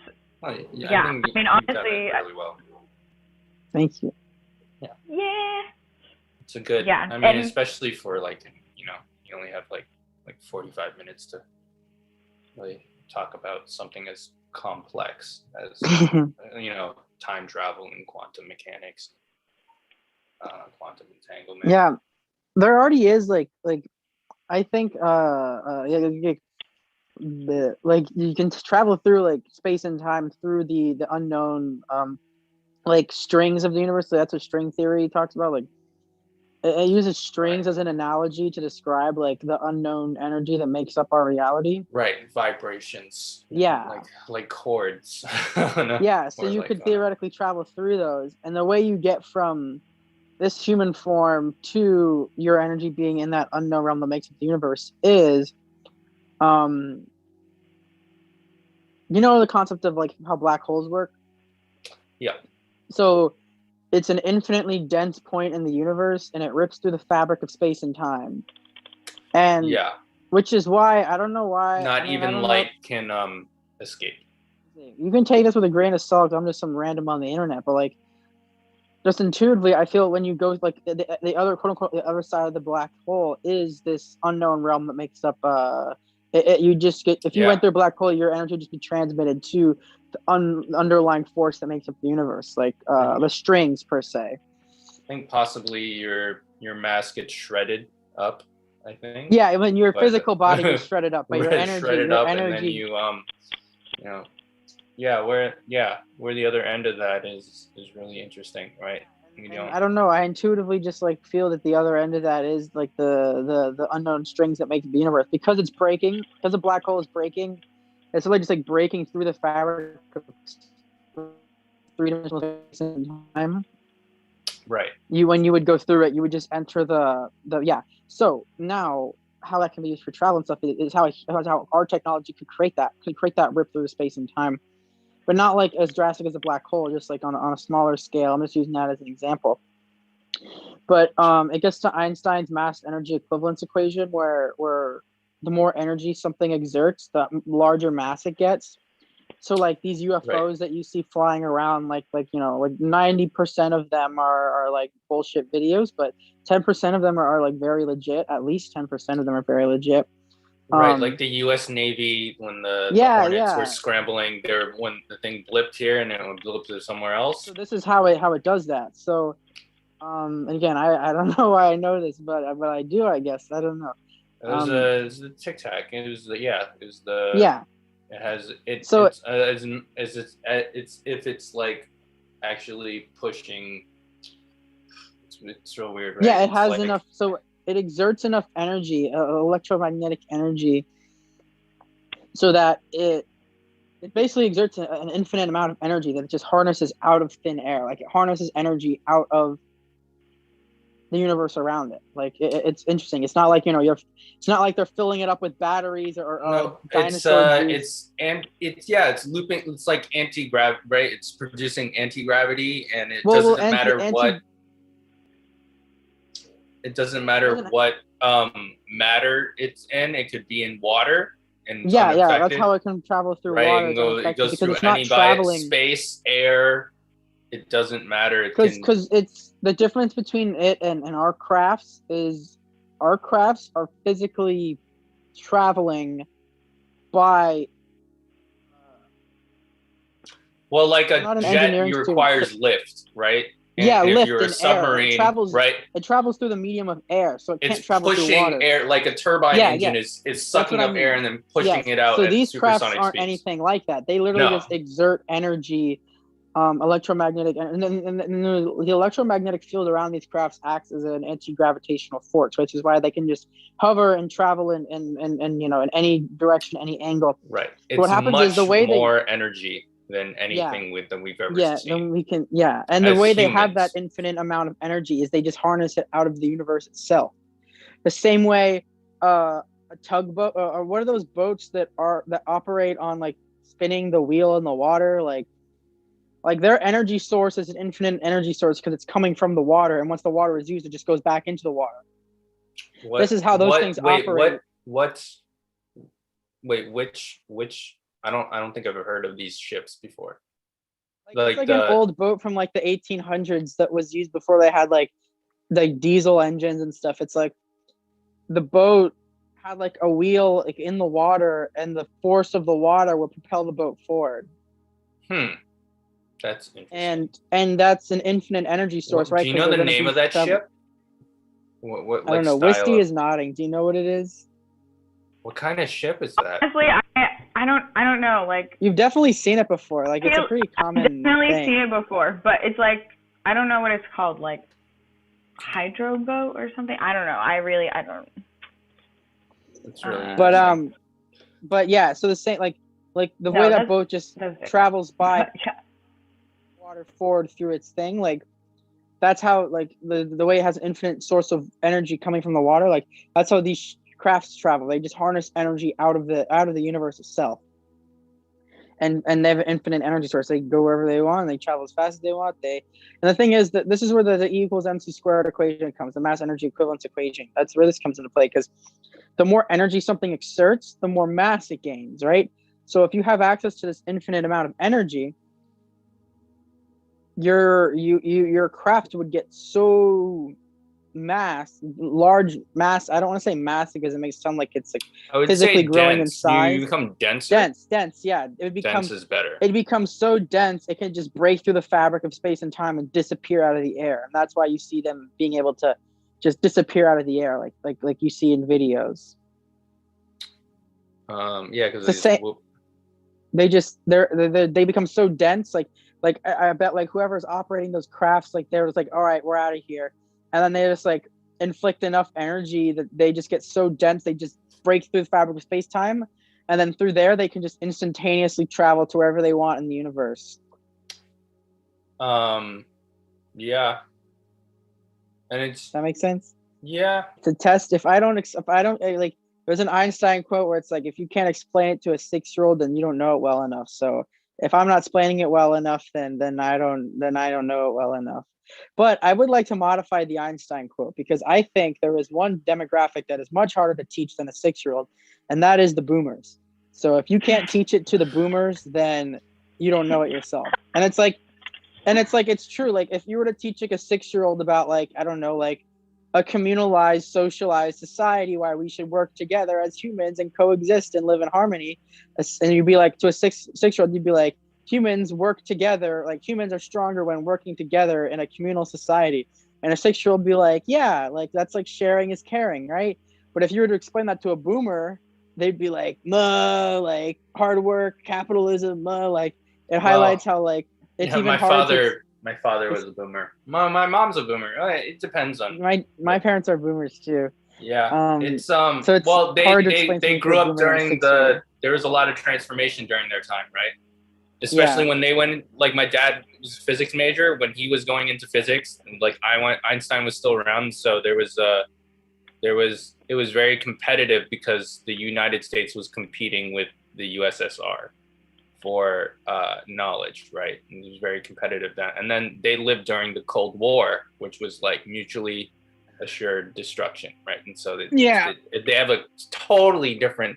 Oh, yeah. I mean, honestly, really well. Thank you. Yeah. It's a good. Yeah. I mean, especially for like, you know, you only have like 45 minutes to really talk about something as complex as you know, time travel and quantum mechanics, quantum entanglement. Yeah, there already is like I think like you can travel through like space and time through the unknown like strings of the universe. So that's what string theory talks about. Like it uses strings as an analogy to describe like the unknown energy that makes up our reality. Right, vibrations. Yeah, like chords. Yeah, so you could theoretically travel through those, and the way you get from this human form to your energy being in that unknown realm that makes up the universe is you know the concept of like how black holes work? Yeah. So it's an infinitely dense point in the universe, and it rips through the fabric of space and time. And which is why, I don't know why. Not even light can escape. You can take this with a grain of salt. I'm just some random on the internet, but like just intuitively, I feel when you go like the other quote unquote the other side of the black hole is this unknown realm that makes up you just get, if you went through a black hole, your energy would just be transmitted to the underlying force that makes up the universe, like the strings per se. I think possibly your mass gets shredded up. I think. Yeah, when your physical body gets shredded up, but your energy, shredded up, and then you you know, where the other end of that is really interesting, right? I don't know. I intuitively just like feel that the other end of that is like the unknown strings that make the universe, because it's breaking, because the black hole is breaking. It's really just like breaking through the fabric of three-dimensional space and time. Right. When you would go through it, you would just enter the yeah. So now how that can be used for travel and stuff is how our technology could create that rip through space and time, but not like as drastic as a black hole, just like on a smaller scale. I'm just using that as an example. But it gets to Einstein's mass energy equivalence equation, where the more energy something exerts, the larger mass it gets. So like these UFOs that you see flying around, like 90% of them are like bullshit videos, but 10% of them are like very legit. At least 10% of them are very legit. Right, like the U.S. Navy when the Hornets were scrambling, when the thing blipped here and then it would blip to somewhere else. So this is how it does that. So, and again, I don't know why I know this, but I do, I guess. I don't know. It was the Tic Tac. It was the It has it. So it's if it's like actually pushing. It's real weird, right? Yeah, it has enough. So it exerts enough energy, electromagnetic energy, so that it basically exerts an infinite amount of energy that it just harnesses out of thin air. Like it harnesses energy out of the universe around it. Like it's interesting. It's not like it's not like they're filling it up with batteries or no. Dinosaur juice. It's looping. It's like anti-gravity, right? It's producing anti-gravity, and it doesn't matter what. It doesn't matter what matter it's in. It could be in water and that's how it can travel through water. It goes through any space, air. It doesn't matter. Because it's the difference between it and our crafts is our crafts are physically traveling by. Well, like a jet, requires lift, right? And lift. If you're a submarine, right? It travels through the medium of air, so it can't travel through water. It's pushing air, like a turbine engine is sucking up air and then pushing it out. So these crafts aren't speeds. anything like that. They literally just exert energy, electromagnetic, and the electromagnetic field around these crafts acts as an anti-gravitational force, which is why they can just hover and travel in any direction, any angle. Right. It's what happens is the way more energy than anything that we've ever seen. Then we can and the way they have that infinite amount of energy is they just harness it out of the universe itself. The same way a tugboat or what are those boats that operate on like spinning the wheel in the water, like their energy source is an infinite energy source because it's coming from the water, and once the water is used, it just goes back into the water. This is how those things operate. Which I don't think I've ever heard of these ships before. It's an old boat from like the 1800s that was used before they had like the diesel engines and stuff. It's like the boat had like a wheel like in the water, and the force of the water would propel the boat forward. That's interesting. And that's an infinite energy source, right? Do you know the name of that ship? What I don't know. WISTY is nodding. Do you know what it is? What kind of ship is that? Honestly, I don't know. Like, you've definitely seen it before. Like it's a pretty common thing. I've definitely seen it before, but it's like I don't know what it's called, like hydro boat or something. I don't know. I don't. It's really but yeah. So the same way that boat just travels by water forward through its thing, like that's how like the way it has an infinite source of energy coming from the water. Like that's how these crafts travel. They just harness energy out of the universe itself, and they have an infinite energy source. They go wherever they want, and they travel as fast as they want. And the thing is that this is where the E equals mc squared equation comes, the mass energy equivalence equation. That's where this comes into play, because the more energy something exerts, the more mass it gains, right? So if you have access to this infinite amount of energy, your craft would get so large mass. I don't want to say mass because it makes it sound like it's like physically growing in size. You become denser. Dense. Yeah, it would become dense is better. It becomes so dense it can just break through the fabric of space and time and disappear out of the air. And that's why you see them being able to just disappear out of the air, like you see in videos. Because they become so dense. Like I bet like whoever's operating those crafts, like they're just like, all right, we're out of here. And then they just like inflict enough energy that they just get so dense, they just break through the fabric of space-time. And then through there, they can just instantaneously travel to wherever they want in the universe. Yeah. And it's that makes sense. Yeah. To test if I don't like, there's an Einstein quote where it's like, if you can't explain it to a 6-year-old, then you don't know it well enough. So if I'm not explaining it well enough, then I don't know it well enough. But I would like to modify the Einstein quote, because I think there is one demographic that is much harder to teach than a 6-year-old, and that is the boomers. So if you can't teach it to the boomers, then you don't know it yourself. And it's like, it's true. Like, if you were to teach like a 6-year-old about, like, I don't know, like a communalized, socialized society why we should work together as humans and coexist and live in harmony, and you'd be like, to a 6-year-old, you'd be like, humans work together, like humans are stronger when working together in a communal society. And a 6-year-old would be like, yeah, like that's like sharing is caring, right? But if you were to explain that to a boomer, they'd be like, like hard work, capitalism, like it highlights how like it's even my hard my father was a boomer. My mom's a boomer. It depends on my parents are boomers too. Yeah. It's so it's well, hard to explain they grew up during there was a lot of transformation during their time, right? Especially when they went, like my dad was a physics major, when he was going into physics, and like Einstein was still around, so it was very competitive because the United States was competing with the USSR for knowledge, right? And it was very competitive then. And then they lived during the Cold War, which was like mutually assured destruction, right? And so they have a totally different,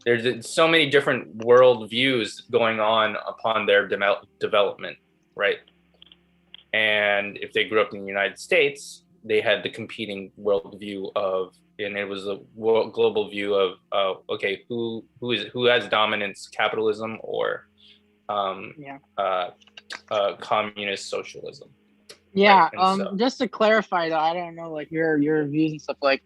there's so many different world views going on upon their development, right? And if they grew up in the United States, they had the competing world view of, and it was a global view of, okay, who has dominance, capitalism or communist socialism. Yeah. Right? Just to clarify though, I don't know, like your views and stuff. Like,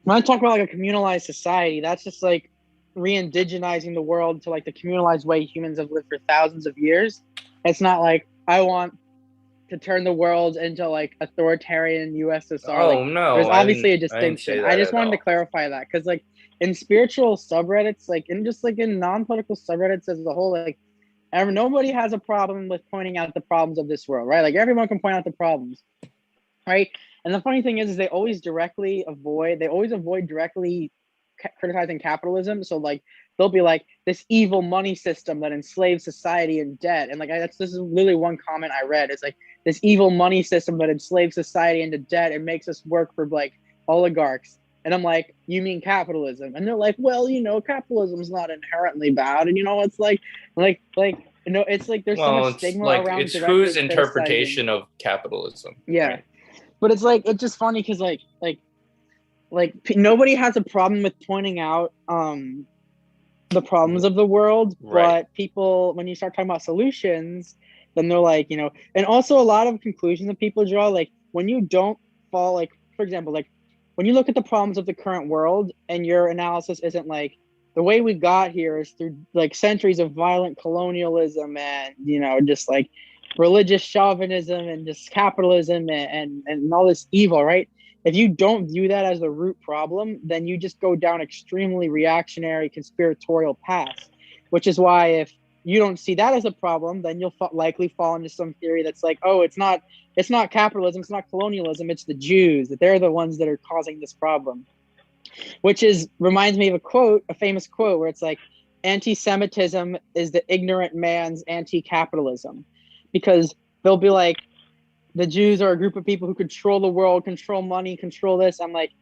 when I talk about like a communalized society, that's just like re-indigenizing the world to like the communalized way humans have lived for thousands of years. It's not like I want to turn the world into like authoritarian USSR. Oh, like, no, there's obviously a distinction. I just wanted to clarify that, because like in spiritual subreddits, like, and just like in non-political subreddits as a whole, like nobody has a problem with pointing out the problems of this world, right? Like everyone can point out the problems, right? And the funny thing is they always avoid directly criticizing capitalism. So like they'll be like, this evil money system that enslaves society in debt. And like this is literally one comment I read. It's like, this evil money system that enslaves society into debt and makes us work for like oligarchs. And I'm like, you mean capitalism? And they're like, well, capitalism's not inherently bad. And it's like it's like there's so much stigma around. It's whose interpretation of capitalism? Yeah. Right? But it's like, it's just funny because like nobody has a problem with pointing out the problems of the world, right. But people, when you start talking about solutions, then they're like, and also a lot of conclusions that people draw, like when you don't fall, like for example, like when you look at the problems of the current world and your analysis isn't like, the way we got here is through like centuries of violent colonialism and just like religious chauvinism and just capitalism and all this evil, right? If you don't view that as the root problem, then you just go down extremely reactionary, conspiratorial paths, which is why if you don't see that as a problem, then you'll likely fall into some theory that's like, oh, it's not capitalism, it's not colonialism, it's the Jews, that they're the ones that are causing this problem. Which reminds me of a famous quote where it's like, anti-Semitism is the ignorant man's anti-capitalism. Because they'll be like, the Jews are a group of people who control the world, control money, control this. I'm like,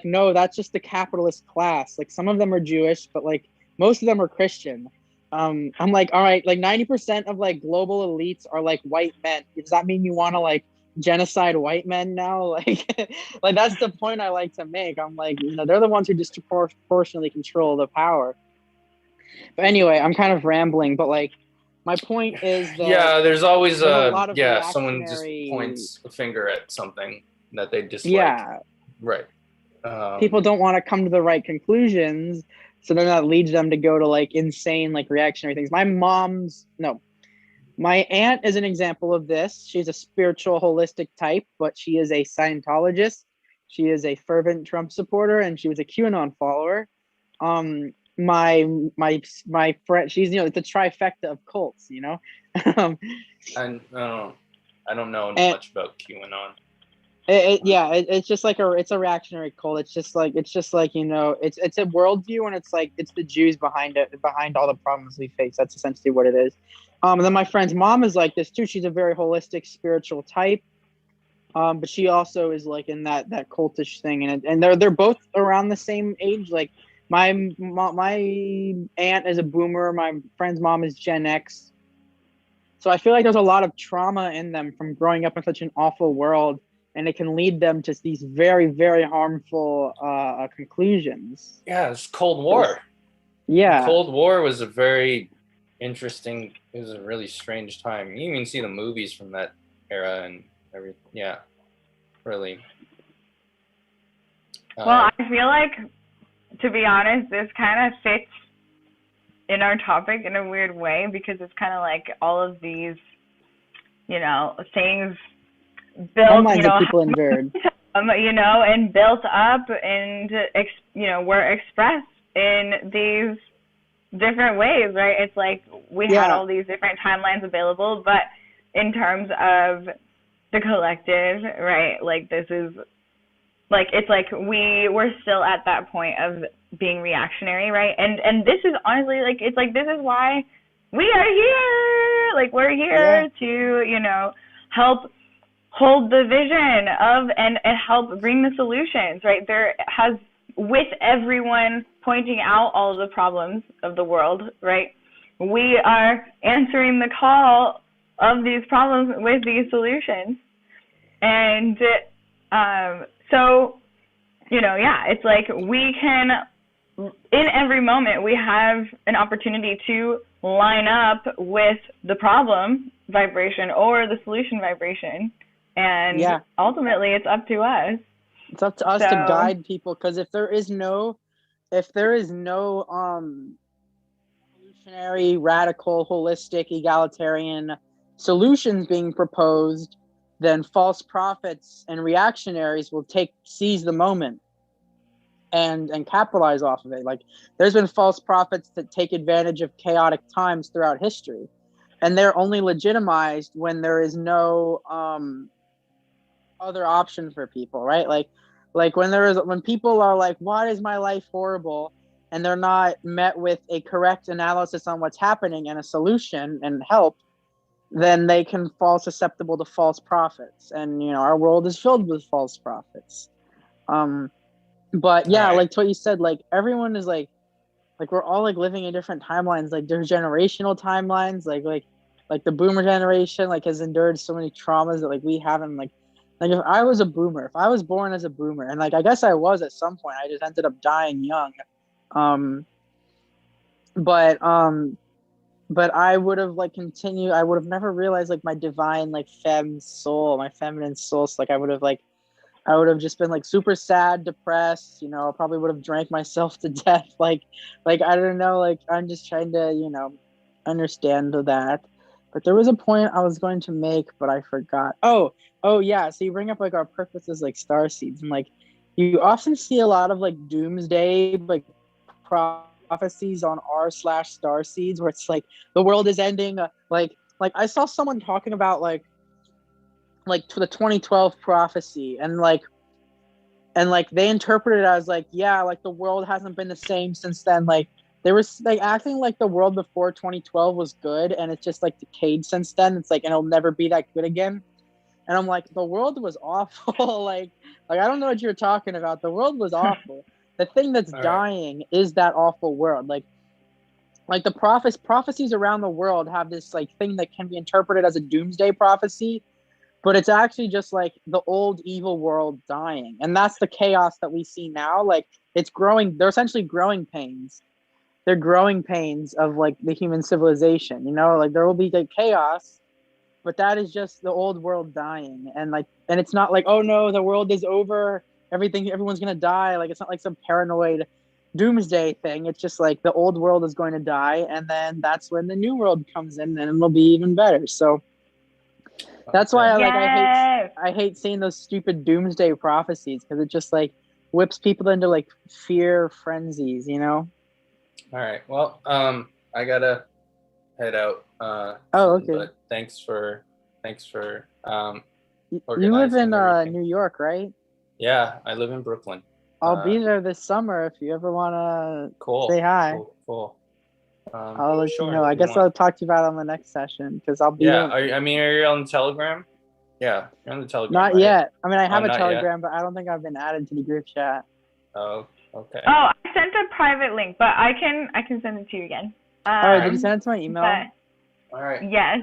no, that's just the capitalist class. Like some of them are Jewish, but like most of them are Christian. I'm like, all right, like 90% of like global elites are like white men. Does that mean you want to like genocide white men now? Like, like that's the point I like to make. I'm like, they're the ones who disproportionately control the power. But anyway, I'm kind of rambling, but like, my point is that there's always a lot of someone just points a finger at something that they dislike. Yeah, right. People don't want to come to the right conclusions, so then that leads them to go to like insane, like reactionary things. My aunt is an example of this. She's a spiritual, holistic type, but she is a Scientologist. She is a fervent Trump supporter, and she was a QAnon follower. My friend, she's it's a trifecta of cults, And I don't know much about QAnon. It's just like it's a reactionary cult. It's just like it's a worldview, and it's like it's the Jews behind all the problems we face. That's essentially what it is. And then my friend's mom is like this too. She's a very holistic spiritual type, but she also is like in that cultish thing, and they're both around the same age. Like my aunt is a boomer. My friend's mom is Gen X. So I feel like there's a lot of trauma in them from growing up in such an awful world. And it can lead them to these very, very harmful conclusions. Yeah, it's Cold War. Yeah. The Cold War was a very interesting, it was a really strange time. You even see the movies from that era and everything. Yeah, really. Well, I feel like, to be honest, this kind of fits in our topic in a weird way, because it's kind of like all of these, things built, people endured, and built up and, were expressed in these different ways, right? It's like we had all these different timelines available, but in terms of the collective, right? Like this is, like, it's like we were still at that point of being reactionary, right? And this is honestly, like, it's like, this is why we are here. Like, we're here to, help hold the vision of and help bring the solutions, right? There has, with everyone pointing out all of the problems of the world, right? We are answering the call of these problems with these solutions. And so, it's like we can, in every moment, we have an opportunity to line up with the problem vibration or the solution vibration. And ultimately, it's up to us. It's up to us to guide people, because if there is no revolutionary, radical, holistic, egalitarian solutions being proposed, then false prophets and reactionaries will seize the moment and capitalize off of it. Like, there's been false prophets that take advantage of chaotic times throughout history, and they're only legitimized when there is no other option for people, right? Like when people are like, why is my life horrible, and they're not met with a correct analysis on what's happening and a solution and help, then they can fall susceptible to false prophets. And our world is filled with false prophets. But like what you said, like everyone is like we're all like living in different timelines. Like there's generational timelines, like the boomer generation like has endured so many traumas that like we haven't. Like if I was a boomer, if I was born as a boomer, and like I guess I was at some point, I just ended up dying young. But I would have like continued. I would have never realized like my divine like feminine soul. So like I would have just been like super sad, depressed, probably would have drank myself to death. Like I don't know, like I'm just trying to, understand that. But there was a point I was going to make, but I forgot. Oh yeah. So you bring up like our purposes, like starseeds, and like you often see a lot of like doomsday like prophecies on r/starseeds, where it's like the world is ending. Like I saw someone talking about like to the 2012 prophecy, and they interpreted it as like, like the world hasn't been the same since then. Like they were like acting like the world before 2012 was good, and it's just like decayed since then. It's like, and it'll never be that good again. And I'm like, the world was awful. like I don't know what you're talking about. The world was awful. The thing that's dying is that awful world. Like the prophecies around the world have this like thing that can be interpreted as a doomsday prophecy, but it's actually just like the old evil world dying. And that's the chaos that we see now. Like it's growing. They're essentially growing pains. They're growing pains of like the human civilization, like there will be like chaos, but that is just the old world dying. And it's not like, oh no, the world is over, everyone's gonna die. Like it's not like some paranoid doomsday thing. It's just like the old world is going to die, and then that's when the new world comes in, and it'll be even better. So that's why I hate seeing those stupid doomsday prophecies, because it just like whips people into like fear frenzies, All right. Well, I gotta head out. Okay. But thanks for Thanks for you live in New York, right? Yeah, I live in Brooklyn. I'll be there this summer if you ever want to say hi. Cool. I'll let you know. I guess I'll talk to you about it on the next session because I'll be there. Are you on Telegram? Yeah, you're on the Telegram. Not right? yet. I mean, I have a Telegram, but I don't think I've been added to the group chat. Oh, okay. Oh, I sent a private link, but I can send it to you again. All right, did you send it to my email? All right. Yes,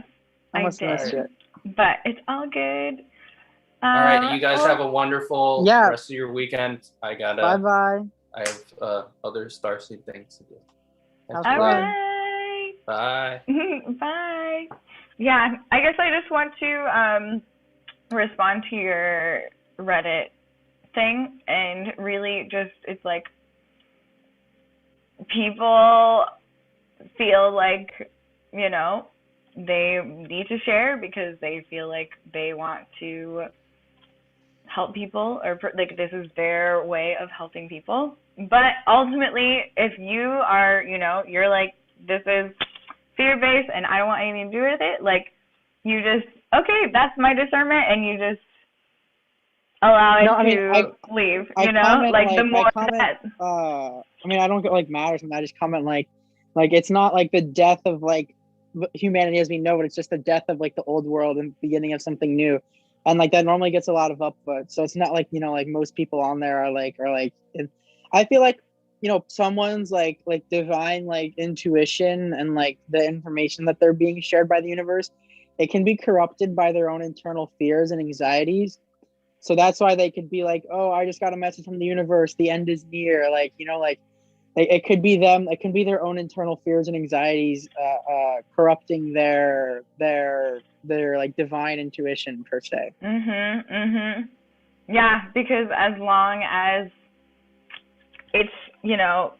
I must have missed it. But it's all good. All right, you guys have a wonderful rest of your weekend. Bye-bye. I have other Starseed things to do. All right. Bye. Bye. Yeah, I guess I just want to respond to your Reddit thing, and really just, it's like people feel like, you know, they need to share because they feel like they want to help people, or like this is their way of helping people. But ultimately, if you are, you know, you're like, this is fear-based and I don't want anything to do with it, like, you just, okay, that's my discernment, and you just allow it to leave, you know? Like, the more that... I mean, I don't get, like, mad or something. I just comment, like, it's not, like, the death of, like, humanity as we know it. It's just the death of, like, the old world and beginning of something new. And, like, that normally gets a lot of upvotes. So it's not like, you know, like, most people on there are like, I feel like, you know, someone's, like divine, like, intuition and, like, the information that they're being shared by the universe, it can be corrupted by their own internal fears and anxieties. So that's why they could be like, oh, I just got a message from the universe. The end is near. Like, you know, like it could be them. It can be their own internal fears and anxieties corrupting their like divine intuition per se. Yeah, because as long as it's, you know,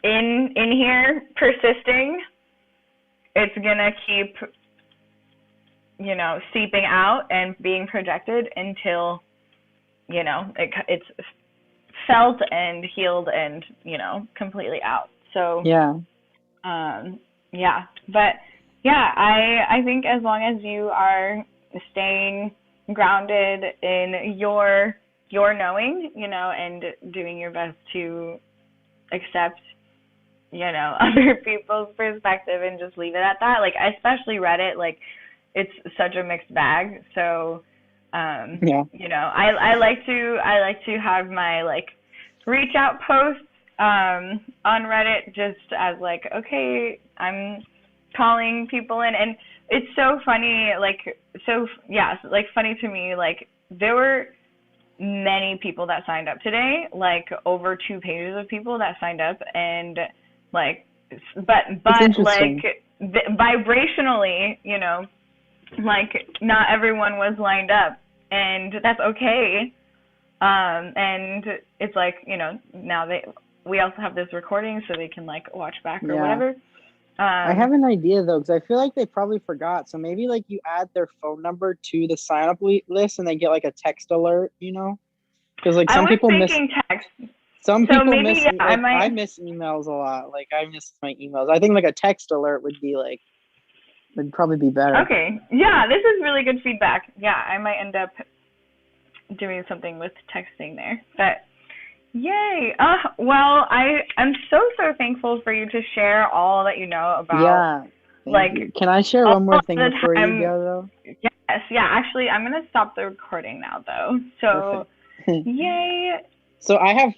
in here persisting, it's gonna keep, you know, seeping out and being projected until, you know, it's felt and healed and, you know, completely out. So yeah. But yeah, I think as long as you are staying grounded in your knowing, you know, and doing your best to accept, you know, other people's perspective and just leave it at that. Like, especially Reddit, like, it's such a mixed bag. So, you know, I like to have my, like, reach out posts on Reddit just as, like, okay, I'm calling people in. And it's so funny, like, funny to me, like, there were many people that signed up today, like, over 2 pages of people that signed up, and, like, but like, vibrationally, you know, like, not everyone was lined up, and that's okay. And it's like, you know, now we also have this recording so they can, like, watch back or whatever. I have an idea though, because I feel like they probably forgot. So maybe, like, you add their phone number to the sign up list and they get, like, a text alert, you know? Because, like, some people miss text. Some people miss. Yeah, like, I miss emails a lot. Like, I miss my emails. I think, like, a text alert would be, like, would probably be better. Okay. Yeah, this is really good feedback. Yeah, I might end up doing something with texting there. But yay. Well, I'm so thankful for you to share all that you know about. Yeah. Like, can I share one more thing before you go though? Yes. Yeah. Actually, I'm gonna stop the recording now though. So, yay. So I have